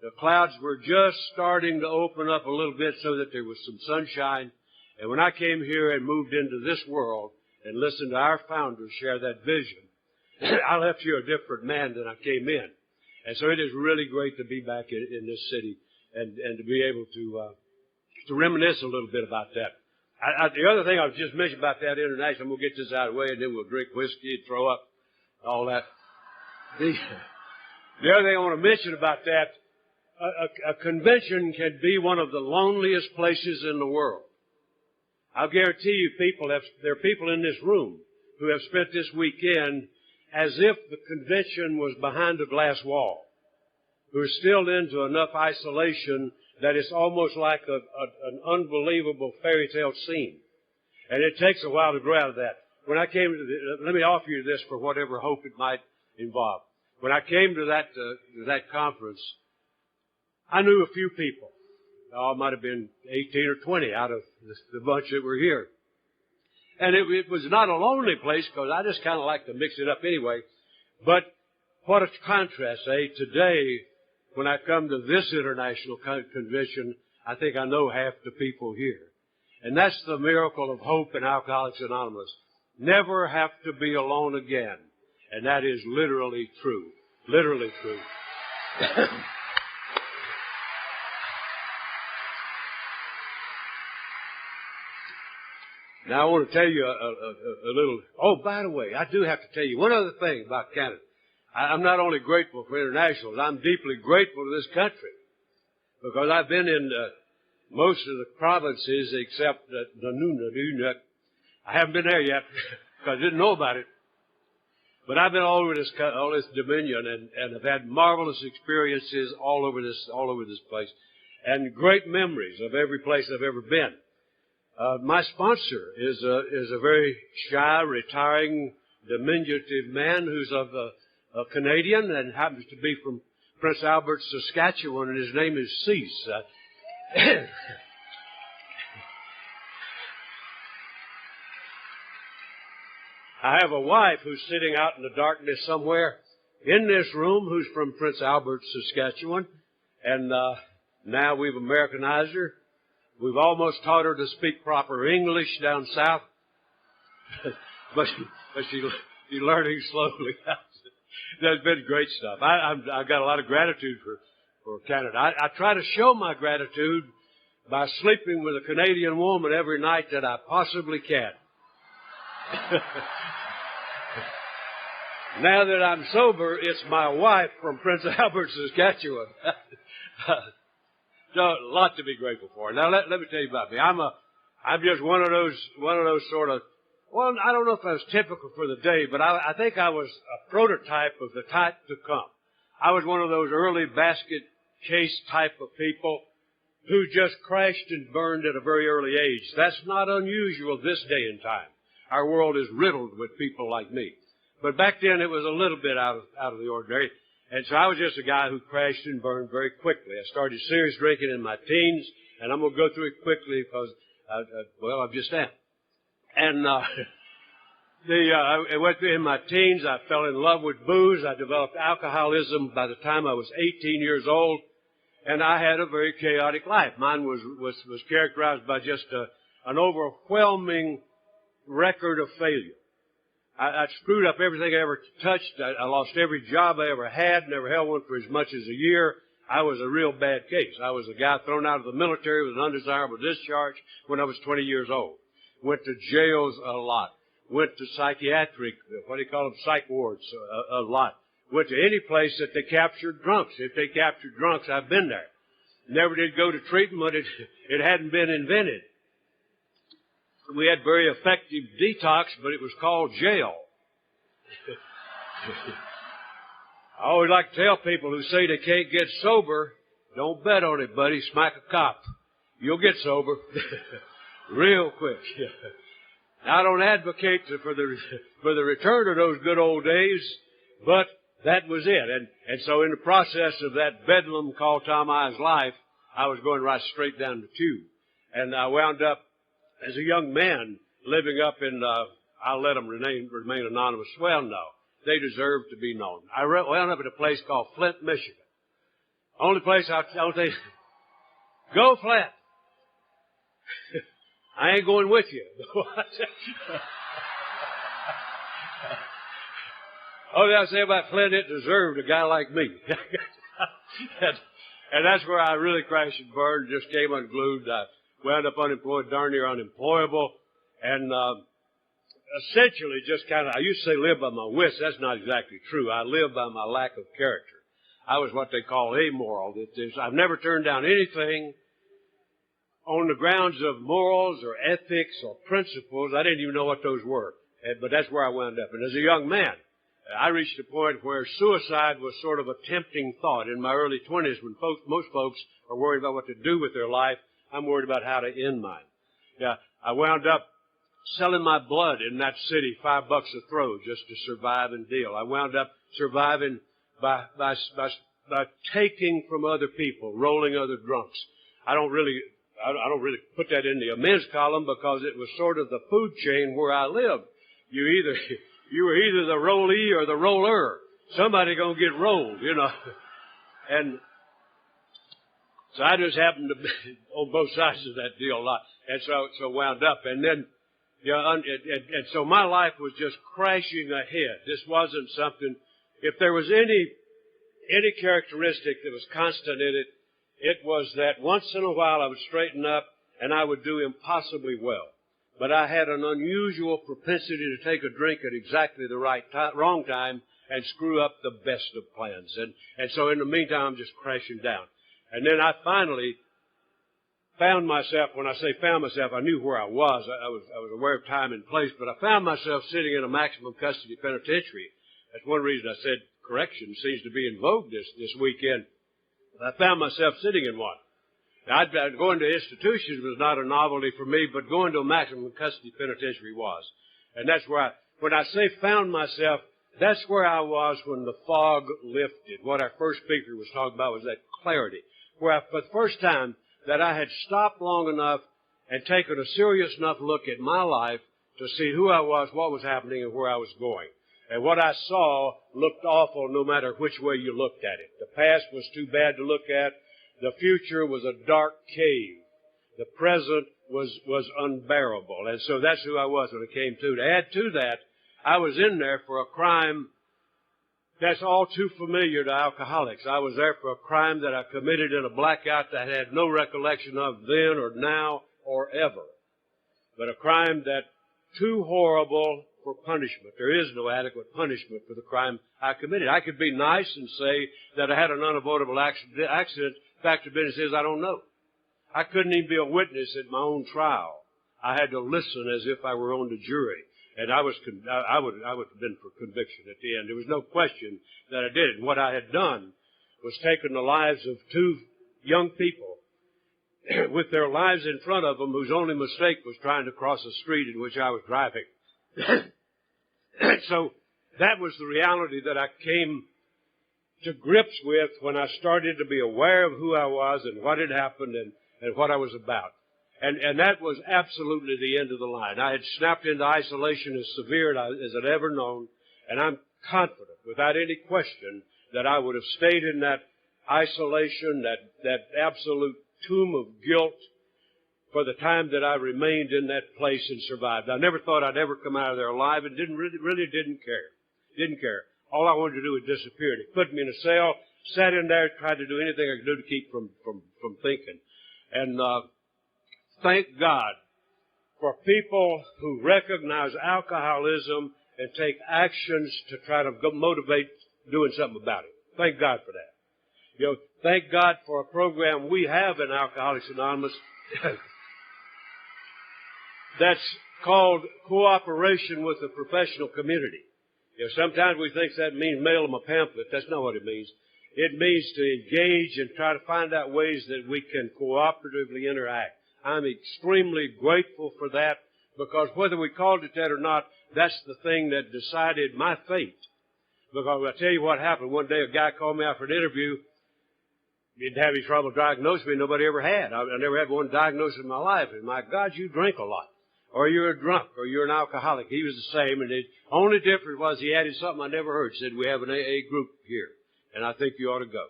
[SPEAKER 3] The clouds were just starting to open up a little bit so that there was some sunshine. And when I came here and moved into this world and listened to our founder share that vision, I left here a different man than I came in. And so it is really great to be back in this city and to be able to reminisce a little bit about that. The other thing I was just mentioning about that international, I'm going to get this out of the way, and then we'll drink whiskey and throw up, all that. The other thing I want to mention about that, a convention can be one of the loneliest places in the world. I'll guarantee you there are people in this room who have spent this weekend as if the convention was behind a glass wall, who are still into enough isolation that it's almost like an unbelievable fairy tale scene. And it takes a while to grow out of that. When I came to let me offer you this for whatever hope it might involve. When I came to that conference, I knew a few people. Oh, it might have been 18 or 20 out of the bunch that were here. And it was not a lonely place, because I just kind of like to mix it up anyway. But what a contrast, Today, when I come to this international convention, I think I know half the people here. And that's the miracle of hope in Alcoholics Anonymous. Never have to be alone again. And that is literally true. Literally true. Now, I want to tell you a little... Oh, by the way, I do have to tell you one other thing about Canada. I'm not only grateful for internationals, I'm deeply grateful to this country, because I've been in most of the provinces except Nunavut. I haven't been there yet because I didn't know about it. But I've been all over this dominion and have had marvelous experiences all over this place, and great memories of every place I've ever been. My sponsor is a very shy, retiring, diminutive man who's of a Canadian and happens to be from Prince Albert, Saskatchewan, and his name is Cease. I have a wife who's sitting out in the darkness somewhere in this room who's from Prince Albert, Saskatchewan, and now we've Americanized her. We've almost taught her to speak proper English down south, but she's learning slowly. That's been great stuff. I've got a lot of gratitude for Canada. I try to show my gratitude by sleeping with a Canadian woman every night that I possibly can. Now that I'm sober, it's my wife from Prince Albert, Saskatchewan. So a lot to be grateful for. Now let me tell you about me. I'm just one of those sort of, well, I don't know if I was typical for the day, but I think I was a prototype of the type to come. I was one of those early basket case type of people who just crashed and burned at a very early age. That's not unusual this day and time. Our world is riddled with people like me. But back then it was a little bit out of the ordinary. And so I was just a guy who crashed and burned very quickly. I started serious drinking in my teens, and I'm going to go through it quickly because, I'm just am. And I went through in my teens. I fell in love with booze. I developed alcoholism by the time I was 18 years old, and I had a very chaotic life. Mine was characterized by just an overwhelming record of failure. I screwed up everything I ever touched. I lost every job I ever had, never held one for as much as a year. I was a real bad case. I was a guy thrown out of the military with an undesirable discharge when I was 20 years old. Went to jails a lot. Went to psychiatric, psych wards a lot. Went to any place that they captured drunks. If they captured drunks, I've been there. Never did go to treatment. It hadn't been invented. We had very effective detox, but it was called jail. I always like to tell people who say they can't get sober, don't bet on it, buddy. Smack a cop. You'll get sober real quick. I don't advocate for the return of those good old days, but that was it. And so in the process of that bedlam called Tom I's life, I was going right straight down the tube. And I wound up as a young man living up in, I'll let them remain anonymous. Well, no. They deserve to be known. I wound up at a place called Flint, Michigan. Only place I'll say, go Flint. I ain't going with you. All I say about Flint, it deserved a guy like me. And that's where I really crashed and burned, just came unglued. I wound up unemployed, darn near unemployable, and essentially just I used to say live by my wits. That's not exactly true. I live by my lack of character. I was what they call amoral. I've never turned down anything on the grounds of morals or ethics or principles. I didn't even know what those were, but that's where I wound up. And as a young man, I reached a point where suicide was sort of a tempting thought. In my early 20s, when most folks are worried about what to do with their life, I'm worried about how to end mine. Yeah, I wound up selling my blood in that city, $5 a throw, just to survive and deal. I wound up surviving by taking from other people, rolling other drunks. I don't really put that in the amends column because it was sort of the food chain where I lived. You were either the rollee or the roller. Somebody gonna get rolled, you know. And so I just happened to be on both sides of that deal a lot. And so wound up. And then, and so my life was just crashing ahead. This wasn't something, if there was any characteristic that was constant in it, it was that once in a while I would straighten up and I would do impossibly well. But I had an unusual propensity to take a drink at exactly the wrong time and screw up the best of plans. And so in the meantime, I'm just crashing down. And then I finally found myself, when I say found myself, I knew where I was. I was aware of time and place, but I found myself sitting in a maximum custody penitentiary. That's one reason I said correction seems to be in vogue this weekend. I found myself sitting in one. Now, going to institutions was not a novelty for me, but going to a maximum custody penitentiary was. And that's where when I say found myself, that's where I was when the fog lifted. What our first speaker was talking about was that clarity. Where for the first time that I had stopped long enough and taken a serious enough look at my life to see who I was, what was happening, and where I was going. And what I saw looked awful no matter which way you looked at it. The past was too bad to look at. The future was a dark cave. The present was unbearable. And so that's who I was when it came to. To add to that, I was in there for a crime That's all too familiar to alcoholics. I was there for a crime that I committed in a blackout that I had no recollection of then or now or ever. But a crime that too horrible for punishment. There is no adequate punishment for the crime I committed. I could be nice and say that I had an unavoidable accident. Fact of business is I don't know. I couldn't even be a witness at my own trial. I had to listen as if I were on the jury. And I would have been for conviction at the end. There was no question that I did it. And what I had done was taken the lives of two young people with their lives in front of them whose only mistake was trying to cross a street in which I was driving. So that was the reality that I came to grips with when I started to be aware of who I was and what had happened and what I was about. And that was absolutely the end of the line. I had snapped into isolation as severe as I'd ever known, and I'm confident, without any question, that I would have stayed in that isolation, that absolute tomb of guilt for the time that I remained in that place and survived. I never thought I'd ever come out of there alive and really didn't care. Didn't care. All I wanted to do was disappear. They put me in a cell, sat in there, tried to do anything I could do to keep from thinking. And thank God for people who recognize alcoholism and take actions to try to motivate doing something about it. Thank God for that. You know, thank God for a program we have in Alcoholics Anonymous that's called Cooperation with the Professional Community. You know, sometimes we think that means mail them a pamphlet. That's not what it means. It means to engage and try to find out ways that we can cooperatively interact. I'm extremely grateful for that because whether we called it that or not, that's the thing that decided my fate. Because I tell you what happened. One day a guy called me out for an interview. He didn't have any trouble diagnosing me. Nobody ever had. I never had one diagnosis in my life. And my God, you drink a lot. Or you're a drunk. Or you're an alcoholic. He was the same. And the only difference was he added something I never heard. He said, we have an AA group here. And I think you ought to go.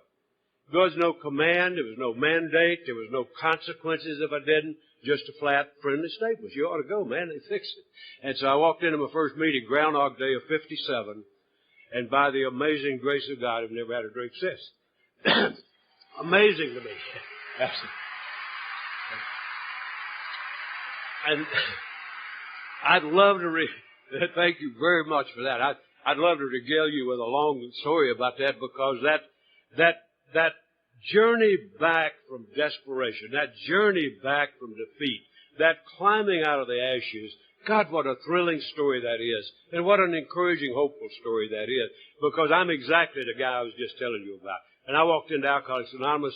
[SPEAKER 3] There was no command. There was no mandate. There was no consequences if I didn't. Just a flat, friendly statement. You ought to go, man. They fixed it. And so I walked into my first meeting, Groundhog Day of 57. And by the amazing grace of God, I've never had a drink since. Amazing to me. And I'd love to thank you very much for that. I'd love to regale you with a long story about that because that journey back from desperation, that journey back from defeat, that climbing out of the ashes, God, what a thrilling story that is. And what an encouraging, hopeful story that is. Because I'm exactly the guy I was just telling you about. And I walked into Alcoholics Anonymous.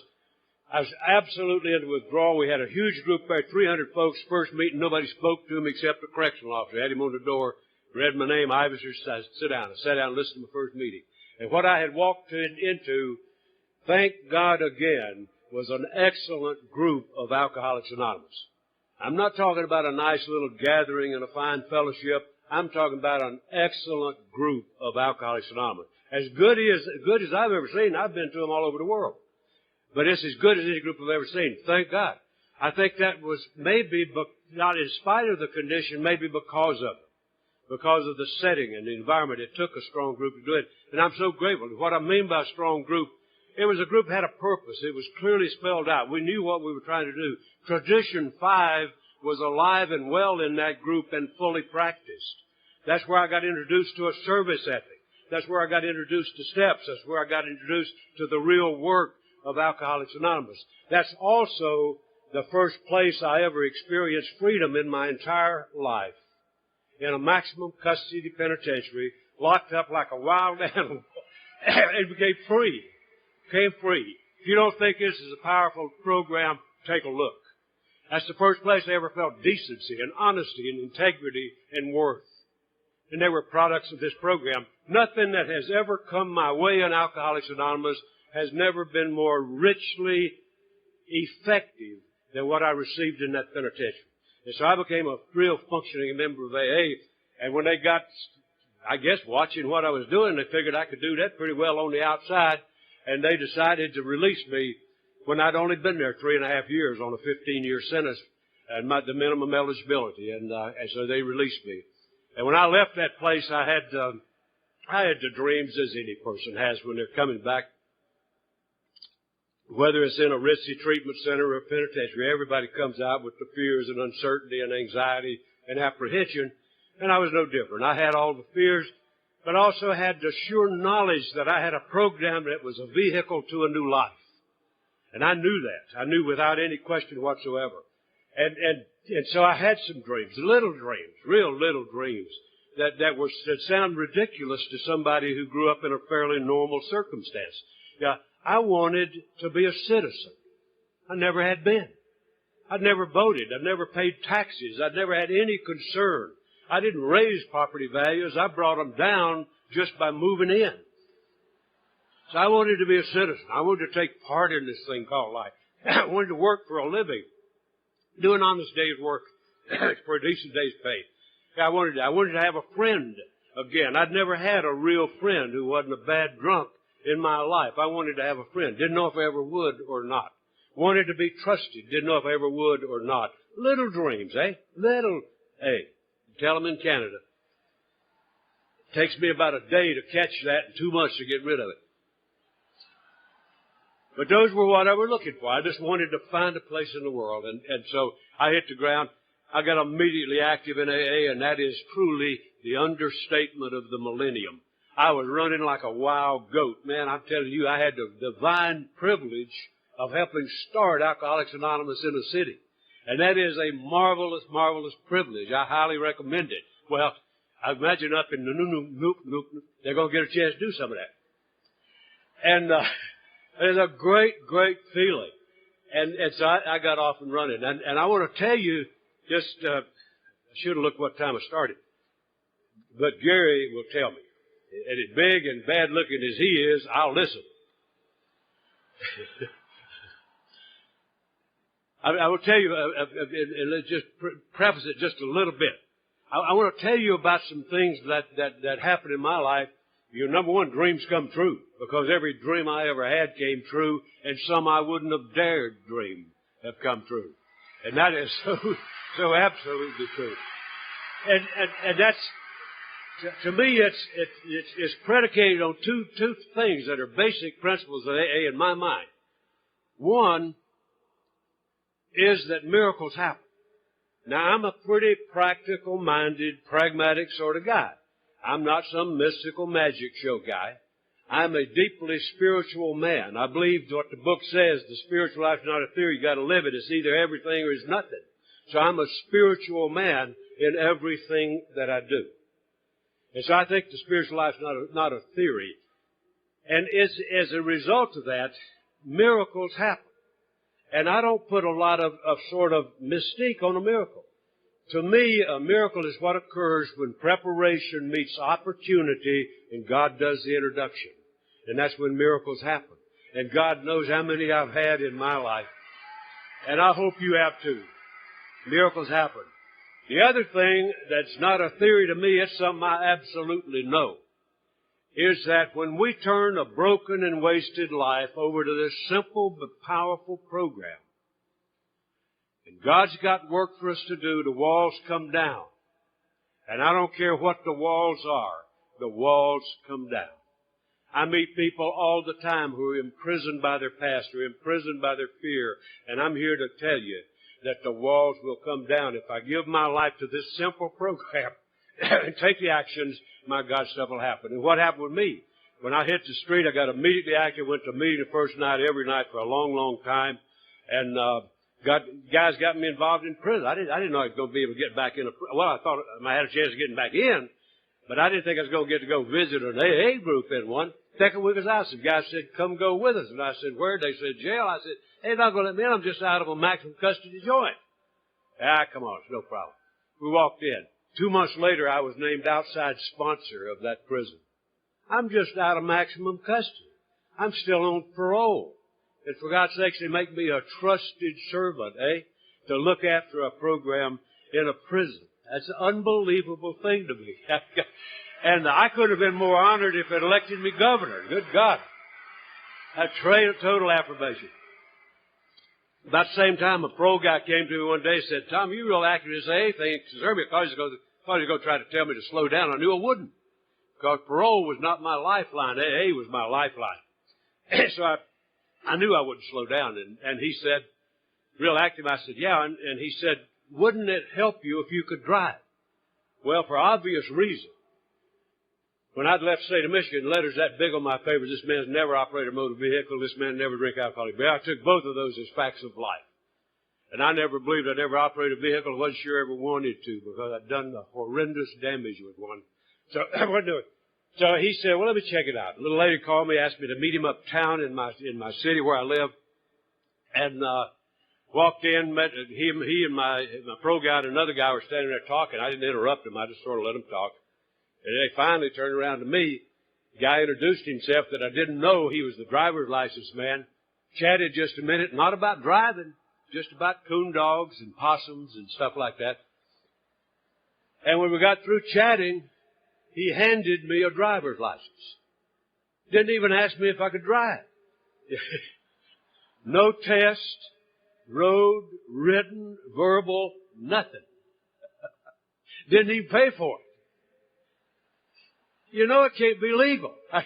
[SPEAKER 3] I was absolutely into withdrawal. We had a huge group there, 300 folks. First meeting, nobody spoke to him except the correctional officer. I had him on the door, read my name, Iverson, said, sit down. I sat down and listened to my first meeting. And what I had walked into, thank God again, was an excellent group of Alcoholics Anonymous. I'm not talking about a nice little gathering and a fine fellowship. I'm talking about an excellent group of Alcoholics Anonymous. As good as I've ever seen. I've been to them all over the world. But it's as good as any group I've ever seen. Thank God. I think that was maybe, not in spite of the condition, maybe because of it. Because of the setting and the environment. It took a strong group to do it. And I'm so grateful. What I mean by a strong group, it was a group that had a purpose. It was clearly spelled out. We knew what we were trying to do. Tradition 5 was alive and well in that group and fully practiced. That's where I got introduced to a service ethic. That's where I got introduced to steps. That's where I got introduced to the real work of Alcoholics Anonymous. That's also the first place I ever experienced freedom in my entire life. In a maximum custody penitentiary, locked up like a wild animal, and became free. Became free. If you don't think this is a powerful program, take a look. That's the first place I ever felt decency and honesty and integrity and worth. And they were products of this program. Nothing that has ever come my way in Alcoholics Anonymous has never been more richly effective than what I received in that penitentiary. And so I became a real functioning member of AA. And when they got, I guess, watching what I was doing, they figured I could do that pretty well on the outside. And they decided to release me when I'd only been there 3.5 years on a 15-year sentence and the minimum eligibility. And so they released me. And when I left that place, I had I had the dreams as any person has when they're coming back. Whether it's in a risky treatment center or a penitentiary, everybody comes out with the fears and uncertainty and anxiety and apprehension, and I was no different. I had all the fears, but also had the sure knowledge that I had a program that was a vehicle to a new life. And I knew that. I knew without any question whatsoever. And so I had some dreams, little dreams, real little dreams, that sound ridiculous to somebody who grew up in a fairly normal circumstance. Yeah, I wanted to be a citizen. I never had been. I'd never voted. I'd never paid taxes. I'd never had any concern. I didn't raise property values. I brought them down just by moving in. So I wanted to be a citizen. I wanted to take part in this thing called life. I wanted to work for a living, do an honest day's work for a decent day's pay. I wanted to have a friend again. I'd never had a real friend who wasn't a bad drunk in my life. I wanted to have a friend. Didn't know if I ever would or not. Wanted to be trusted. Didn't know if I ever would or not. Little dreams, eh? Tell them in Canada. It takes me about a day to catch that and 2 months to get rid of it. But those were what I was looking for. I just wanted to find a place in the world. And so I hit the ground. I got immediately active in AA, and that is truly the understatement of the millennium. I was running like a wild goat. Man, I'm telling you, I had the divine privilege of helping start Alcoholics Anonymous in the city. And that is a marvelous, marvelous privilege. I highly recommend it. Well, I imagine up in the they're going to get a chance to do some of that. And it's a great, great feeling. And so I got off and running. And I want to tell you, I should have looked what time I started. But Gary will tell me. And as big and bad looking as he is, I'll listen. I will tell you, and let's just preface it just a little bit. I want to tell you about some things that happened in my life. Number one, dreams come true, because every dream I ever had came true, and some I wouldn't have dared dream have come true. And that is so absolutely true. And that's, to me, it's predicated on two things that are basic principles of AA in my mind. One is that miracles happen. Now, I'm a pretty practical-minded, pragmatic sort of guy. I'm not some mystical magic show guy. I'm a deeply spiritual man. I believe what the book says, the spiritual life is not a theory. You got to live it. It's either everything or it's nothing. So I'm a spiritual man in everything that I do. And so I think the spiritual life is not a theory. And as a result of that, miracles happen. And I don't put a lot of sort of mystique on a miracle. To me, a miracle is what occurs when preparation meets opportunity and God does the introduction. And that's when miracles happen. And God knows how many I've had in my life. And I hope you have too. Miracles happen. The other thing that's not a theory to me, it's something I absolutely know, is that when we turn a broken and wasted life over to this simple but powerful program, and God's got work for us to do, the walls come down. And I don't care what the walls are, the walls come down. I meet people all the time who are imprisoned by their past, who are imprisoned by their fear, and I'm here to tell you that the walls will come down. If I give my life to this simple program and take the actions, my God, stuff will happen. And what happened with me? When I hit the street, I got immediately active, went to meeting the first night, every night for a long, long time, and guys got me involved in prison. I didn't know I was going to be able to get back in. Well, I thought I had a chance of getting back in, but I didn't think I was going to get to go visit an AA group in one. Second week was out. Some guy said, "Come go with us." And I said, "Where?" They said, "Jail." I said, "They're not going to let me in. I'm just out of a maximum custody joint." Come on, it's no problem. We walked in. 2 months later, I was named outside sponsor of that prison. I'm just out of maximum custody. I'm still on parole. And for God's sakes, they make me a trusted servant, to look after a program in a prison. That's an unbelievable thing to me. And I could have been more honored if it elected me governor. Good God. A total affirmation. About the same time, a pro guy came to me one day and said, "Tom, you real active in this AA thing. Concerned me because he was going to try to tell me to slow down." I knew I wouldn't. because parole was not my lifeline. AA was my lifeline. So I knew I wouldn't slow down. And he said, real active, I said, yeah. And he said, wouldn't it help you if you could drive? Well, for obvious reason. When I'd left the state of Michigan, letters that big on my paper, this man's never operated a motor vehicle, this man never drank alcoholic beer. I took both of those as facts of life. And I never believed I'd ever operate a vehicle, wasn't sure I ever wanted to, because I'd done the horrendous damage with one. So I wouldn't do it. So he said, well, let me check it out. A little later he called me, asked me to meet him uptown in my city where I live. And walked in, met he and my pro guy and another guy were standing there talking. I didn't interrupt them. I just sort of let them talk. And they finally turned around to me. The guy introduced himself that I didn't know. He was the driver's license man. Chatted just a minute, not about driving, just about coon dogs and possums and stuff like that. And when we got through chatting, he handed me a driver's license. Didn't even ask me if I could drive. No test, road, written, verbal, nothing. Didn't even pay for it. You know it can't be legal. But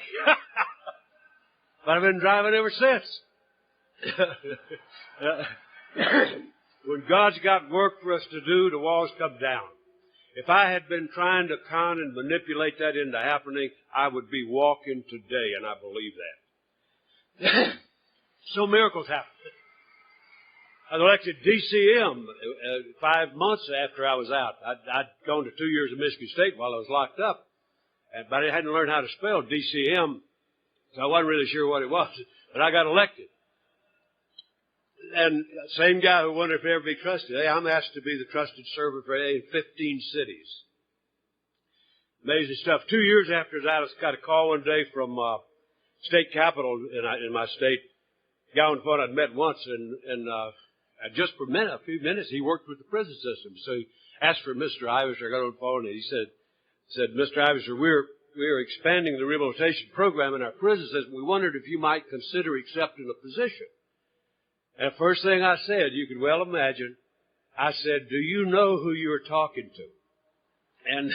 [SPEAKER 3] I've been driving ever since. When God's got work for us to do, the walls come down. If I had been trying to con and manipulate that into happening, I would be walking today, and I believe that. So miracles happen. I was elected DCM 5 months after I was out. I'd gone to 2 years of Michigan State while I was locked up. But I hadn't learned how to spell DCM, so I wasn't really sure what it was. But I got elected. And same guy who wondered if he'd ever be trusted. Hey, I'm asked to be the trusted servant for AA in 15 cities. Amazing stuff. 2 years after that, I got a call one day from state capitol in my state. A guy on the phone I'd met once, and just for a few minutes, he worked with the prison system. So he asked for Mr. Iverson. I got on the phone, and he said, Mr. Iverson, we're expanding the rehabilitation program in our prison system. We wondered if you might consider accepting a position. And the first thing I said, you can well imagine, I said, do you know who you're talking to? And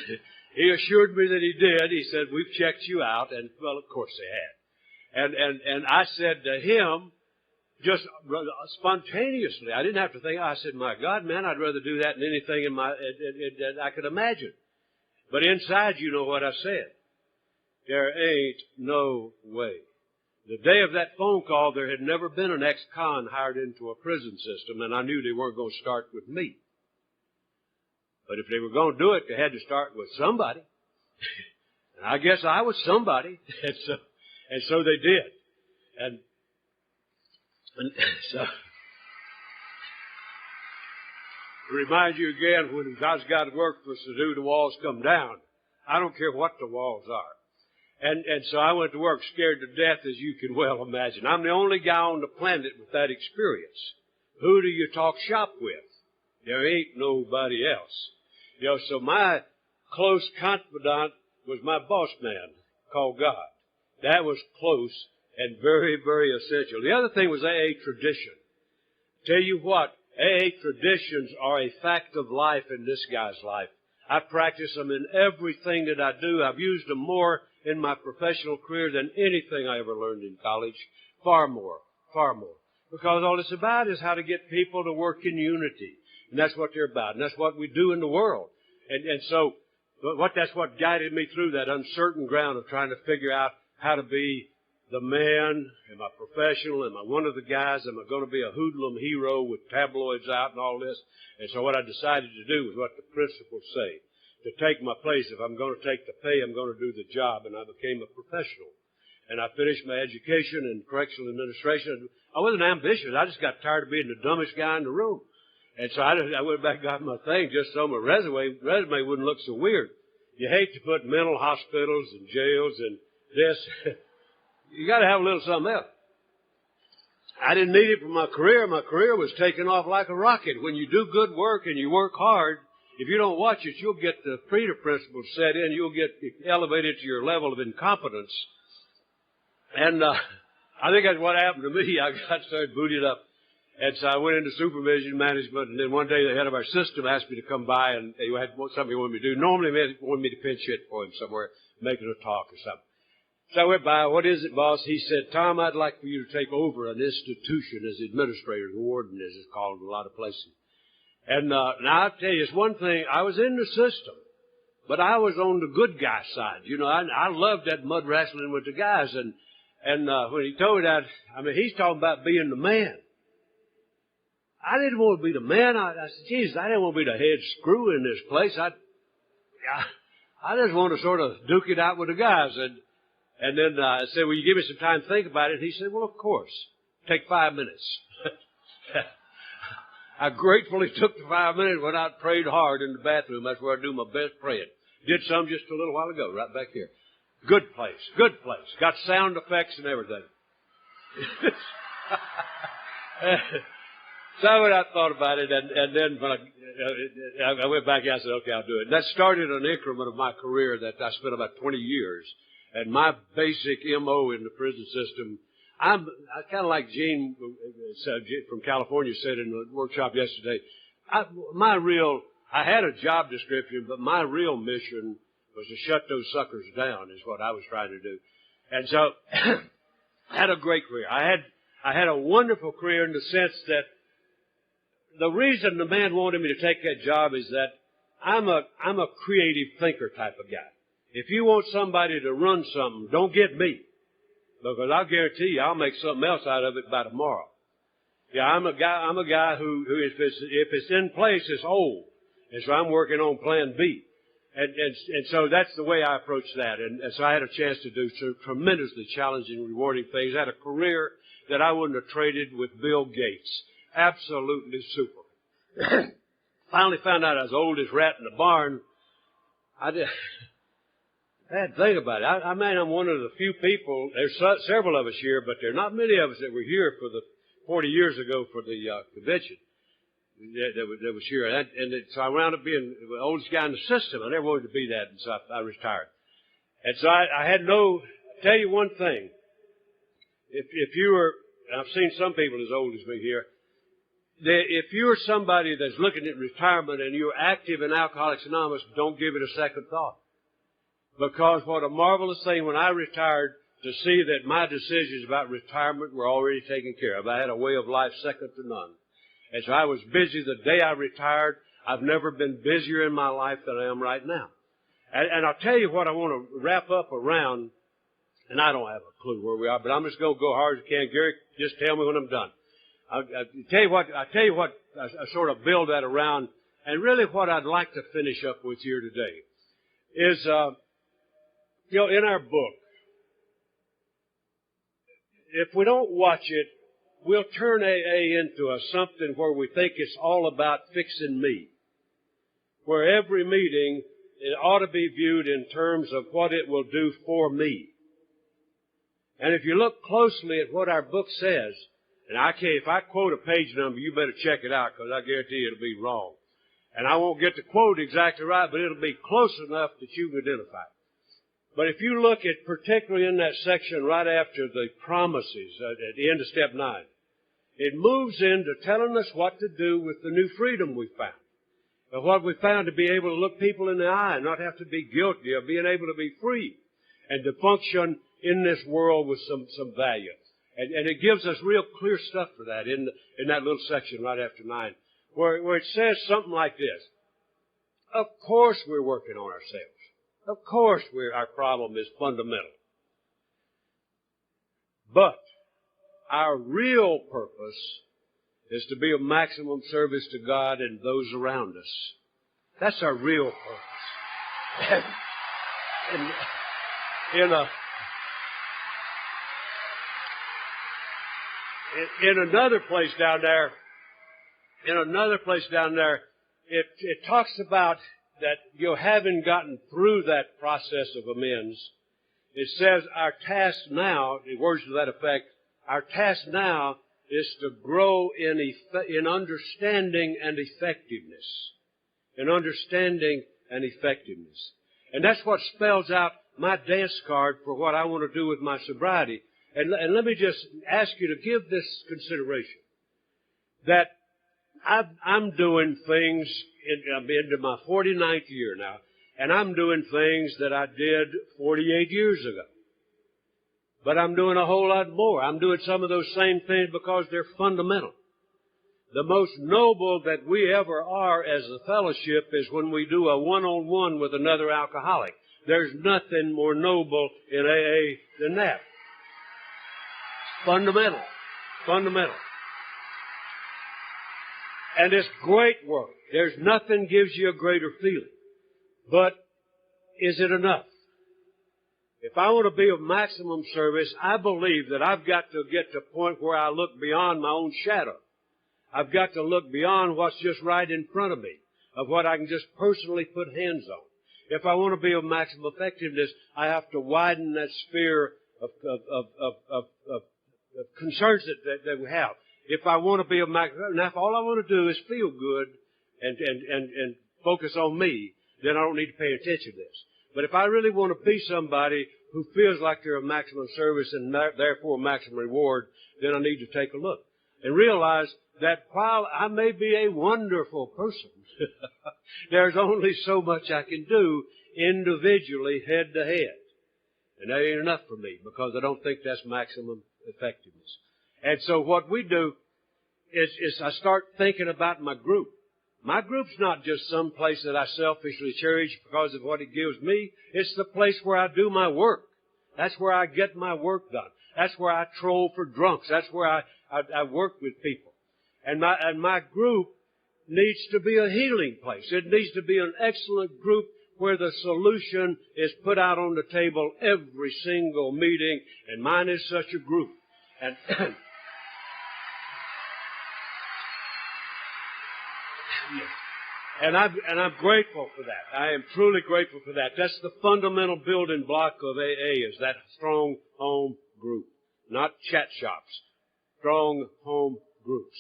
[SPEAKER 3] he assured me that he did. He said, we've checked you out. And, well, of course they had. And I said to him, just spontaneously, I didn't have to think, I said, my God, man, I'd rather do that than anything that I could imagine. But inside, you know what I said. There ain't no way. The day of that phone call, there had never been an ex-con hired into a prison system, and I knew they weren't going to start with me. But if they were going to do it, they had to start with somebody. And I guess I was somebody, and so they did. And so, to remind you again, when God's got to work for us to do, the walls come down. I don't care what the walls are. And so I went to work scared to death, as you can well imagine. I'm the only guy on the planet with that experience. Who do you talk shop with? There ain't nobody else. You know, so my close confidant was my boss man called God. That was close and very, very essential. The other thing was AA tradition. Tell you what, AA traditions are a fact of life in this guy's life. I practice them in everything that I do. I've used them more in my professional career than anything I ever learned in college. Far more. Because all it's about is how to get people to work in unity. And that's what they're about. And that's what we do in the world. And so that's what guided me through that uncertain ground of trying to figure out how to be the man. Am I professional? Am I one of the guys? Am I going to be a hoodlum hero with tabloids out and all this? And so what I decided to do was what the principles say. To take my place. If I'm going to take the pay, I'm going to do the job. And I became a professional. And I finished my education in correctional administration. I wasn't ambitious. I just got tired of being the dumbest guy in the room. And so I went back and got my thing just so my resume wouldn't look so weird. You hate to put mental hospitals and jails and this. You got to have a little something else. I didn't need it for my career. My career was taking off like a rocket. When you do good work and you work hard, if you don't watch it, you'll get the Peter principle set in. You'll get elevated to your level of incompetence. And I think that's what happened to me. I got started booted up. And so I went into supervision management, and then one day the head of our system asked me to come by, and he had something he wanted me to do. Normally he wanted me to pinch hit for him somewhere, making a talk or something. So I went by, what is it, boss? He said, Tom, I'd like for you to take over an institution as administrator, the warden as it's called in a lot of places. And now I'll tell you, it's one thing, I was in the system, but I was on the good guy side. You know, I loved that mud wrestling with the guys, and when he told me that, I mean, he's talking about being the man. I didn't want to be the man. I said, Jesus, I didn't want to be the head screw in this place. I just want to sort of duke it out with the guys. And then I said, will you give me some time to think about it? And he said, well, of course. Take 5 minutes. I gratefully took the 5 minutes, went out and prayed hard in the bathroom. That's where I do my best praying. Did some just a little while ago, right back here. Good place, good place. Got sound effects and everything. So I thought about it, and then when I went back and I said, okay, I'll do it. And that started an increment of my career that I spent about 20 years. And my basic M.O. in the prison system, I kind of like Gene from California said in the workshop yesterday, I had a job description, but my real mission was to shut those suckers down is what I was trying to do. And so I had a great career. I had a wonderful career in the sense that the reason the man wanted me to take that job is that I'm a creative thinker type of guy. If you want somebody to run something, don't get me. Because I'll guarantee you I'll make something else out of it by tomorrow. Yeah, I'm a guy who if it's in place, it's old. And so I'm working on plan B. And so that's the way I approach that. And so I had a chance to do some tremendously challenging, rewarding things. I had a career that I wouldn't have traded with Bill Gates. Absolutely super. Finally found out I was the oldest rat in the barn. Bad thing about it. I mean, I'm one of the few people, there's several of us here, but there are not many of us that were here for the 40 years ago for the convention that was here. So I wound up being the oldest guy in the system. I never wanted to be that, and so I retired. And so I had I'll tell you one thing. If you were, and I've seen some people as old as me here, if you're somebody that's looking at retirement and you're active in Alcoholics Anonymous, don't give it a second thought. Because what a marvelous thing when I retired to see that my decisions about retirement were already taken care of. I had a way of life second to none. And so I was busy the day I retired. I've never been busier in my life than I am right now. And I'll tell you what I want to wrap up around, and I don't have a clue where we are, but I'm just going to go hard as I can. Gary, just tell me when I'm done. I'll tell you what I sort of build that around, and really what I'd like to finish up with here today is, in our book, if we don't watch it, we'll turn AA into something where we think it's all about fixing me. Where every meeting, it ought to be viewed in terms of what it will do for me. And if you look closely at what our book says, and if I quote a page number, you better check it out because I guarantee you it'll be wrong. And I won't get the quote exactly right, but it'll be close enough that you can identify it. But if you look at, particularly in that section right after the promises at the end of step 9, it moves into telling us what to do with the new freedom we found. And what we found to be able to look people in the eye and not have to be guilty of being able to be free and to function in this world with some value. And it gives us real clear stuff for that in that little section right after 9, where it says something like this. Of course we're working on ourselves. Of course our problem is fundamental. But our real purpose is to be of maximum service to God and those around us. That's our real purpose. In another place down there, it talks about that, having gotten through that process of amends, it says our task now, in words to that effect, our task now is to grow in understanding and effectiveness. In understanding and effectiveness. And that's what spells out my dance card for what I want to do with my sobriety. And let me just ask you to give this consideration. that I'm doing things, I'm into my 49th year now, and I'm doing things that I did 48 years ago. But I'm doing a whole lot more. I'm doing some of those same things because they're fundamental. The most noble that we ever are as a fellowship is when we do a one-on-one with another alcoholic. There's nothing more noble in AA than that. Fundamental. Fundamental. And it's great work. There's nothing gives you a greater feeling. But is it enough? If I want to be of maximum service, I believe that I've got to get to a point where I look beyond my own shadow. I've got to look beyond what's just right in front of me, of what I can just personally put hands on. If I want to be of maximum effectiveness, I have to widen that sphere of concerns that we have. If I want to be of maximum, now if all I want to do is feel good and focus on me, then I don't need to pay attention to this. But if I really want to be somebody who feels like they're of maximum service and therefore maximum reward, then I need to take a look and realize that while I may be a wonderful person, there's only so much I can do individually, head to head. And that ain't enough for me because I don't think that's maximum effectiveness. And so what we do is I start thinking about my group. My group's not just some place that I selfishly cherish because of what it gives me. It's the place where I do my work. That's where I get my work done. That's where I troll for drunks. That's where I work with people. And my group needs to be a healing place. It needs to be an excellent group where the solution is put out on the table every single meeting, and mine is such a group. And And I'm grateful for that. I am truly grateful for that. That's the fundamental building block of AA, is that strong home group. Not chat shops. Strong home groups.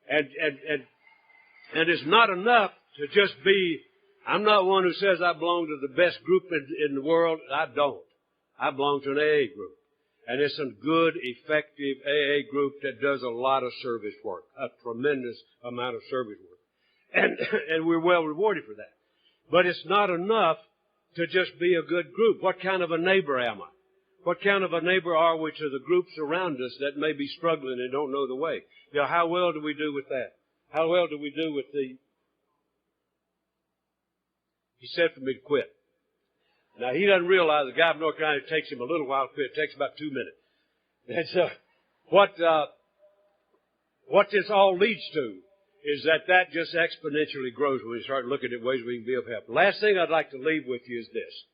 [SPEAKER 3] And it's not enough to just be, I'm not one who says I belong to the best group in the world. I don't. I belong to an AA group. And it's a good, effective AA group that does a lot of service work. A tremendous amount of service work. And we're well rewarded for that. But it's not enough to just be a good group. What kind of a neighbor am I? What kind of a neighbor are we to the groups around us that may be struggling and don't know the way? You know, how well do we do with that? How well do we do with the... He said for me to quit. Now, he doesn't realize the guy from North Carolina, it takes him a little while to quit. It takes about 2 minutes. And so, what this all leads to is that just exponentially grows when we start looking at ways we can be of help. Last thing I'd like to leave with you is this.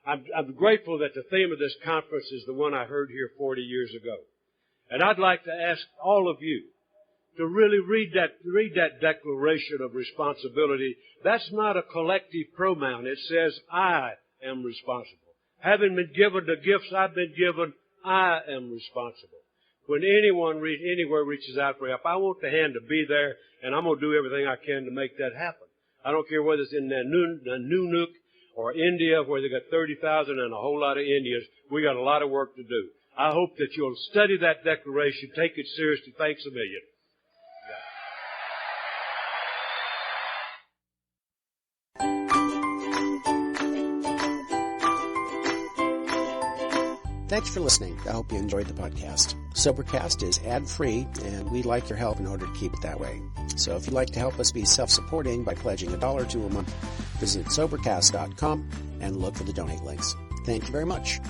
[SPEAKER 3] I'm grateful that the theme of this conference is the one I heard here 40 years ago. And I'd like to ask all of you to really read that declaration of responsibility. That's not a collective pronoun. It says, I am responsible. Having been given the gifts I've been given, I am responsible. When anyone anywhere reaches out for help, I want the hand to be there, and I'm going to do everything I can to make that happen. I don't care whether it's in Nunuk or India, where they got 30,000 and a whole lot of Indians. We got a lot of work to do. I hope that you'll study that declaration, take it seriously. Thanks a million.
[SPEAKER 1] Thanks for listening. I hope you enjoyed the podcast. Sobercast is ad-free, and we'd like your help in order to keep it that way. So if you'd like to help us be self-supporting by pledging $1 or $2 a month, visit Sobercast.com and look for the donate links. Thank you very much.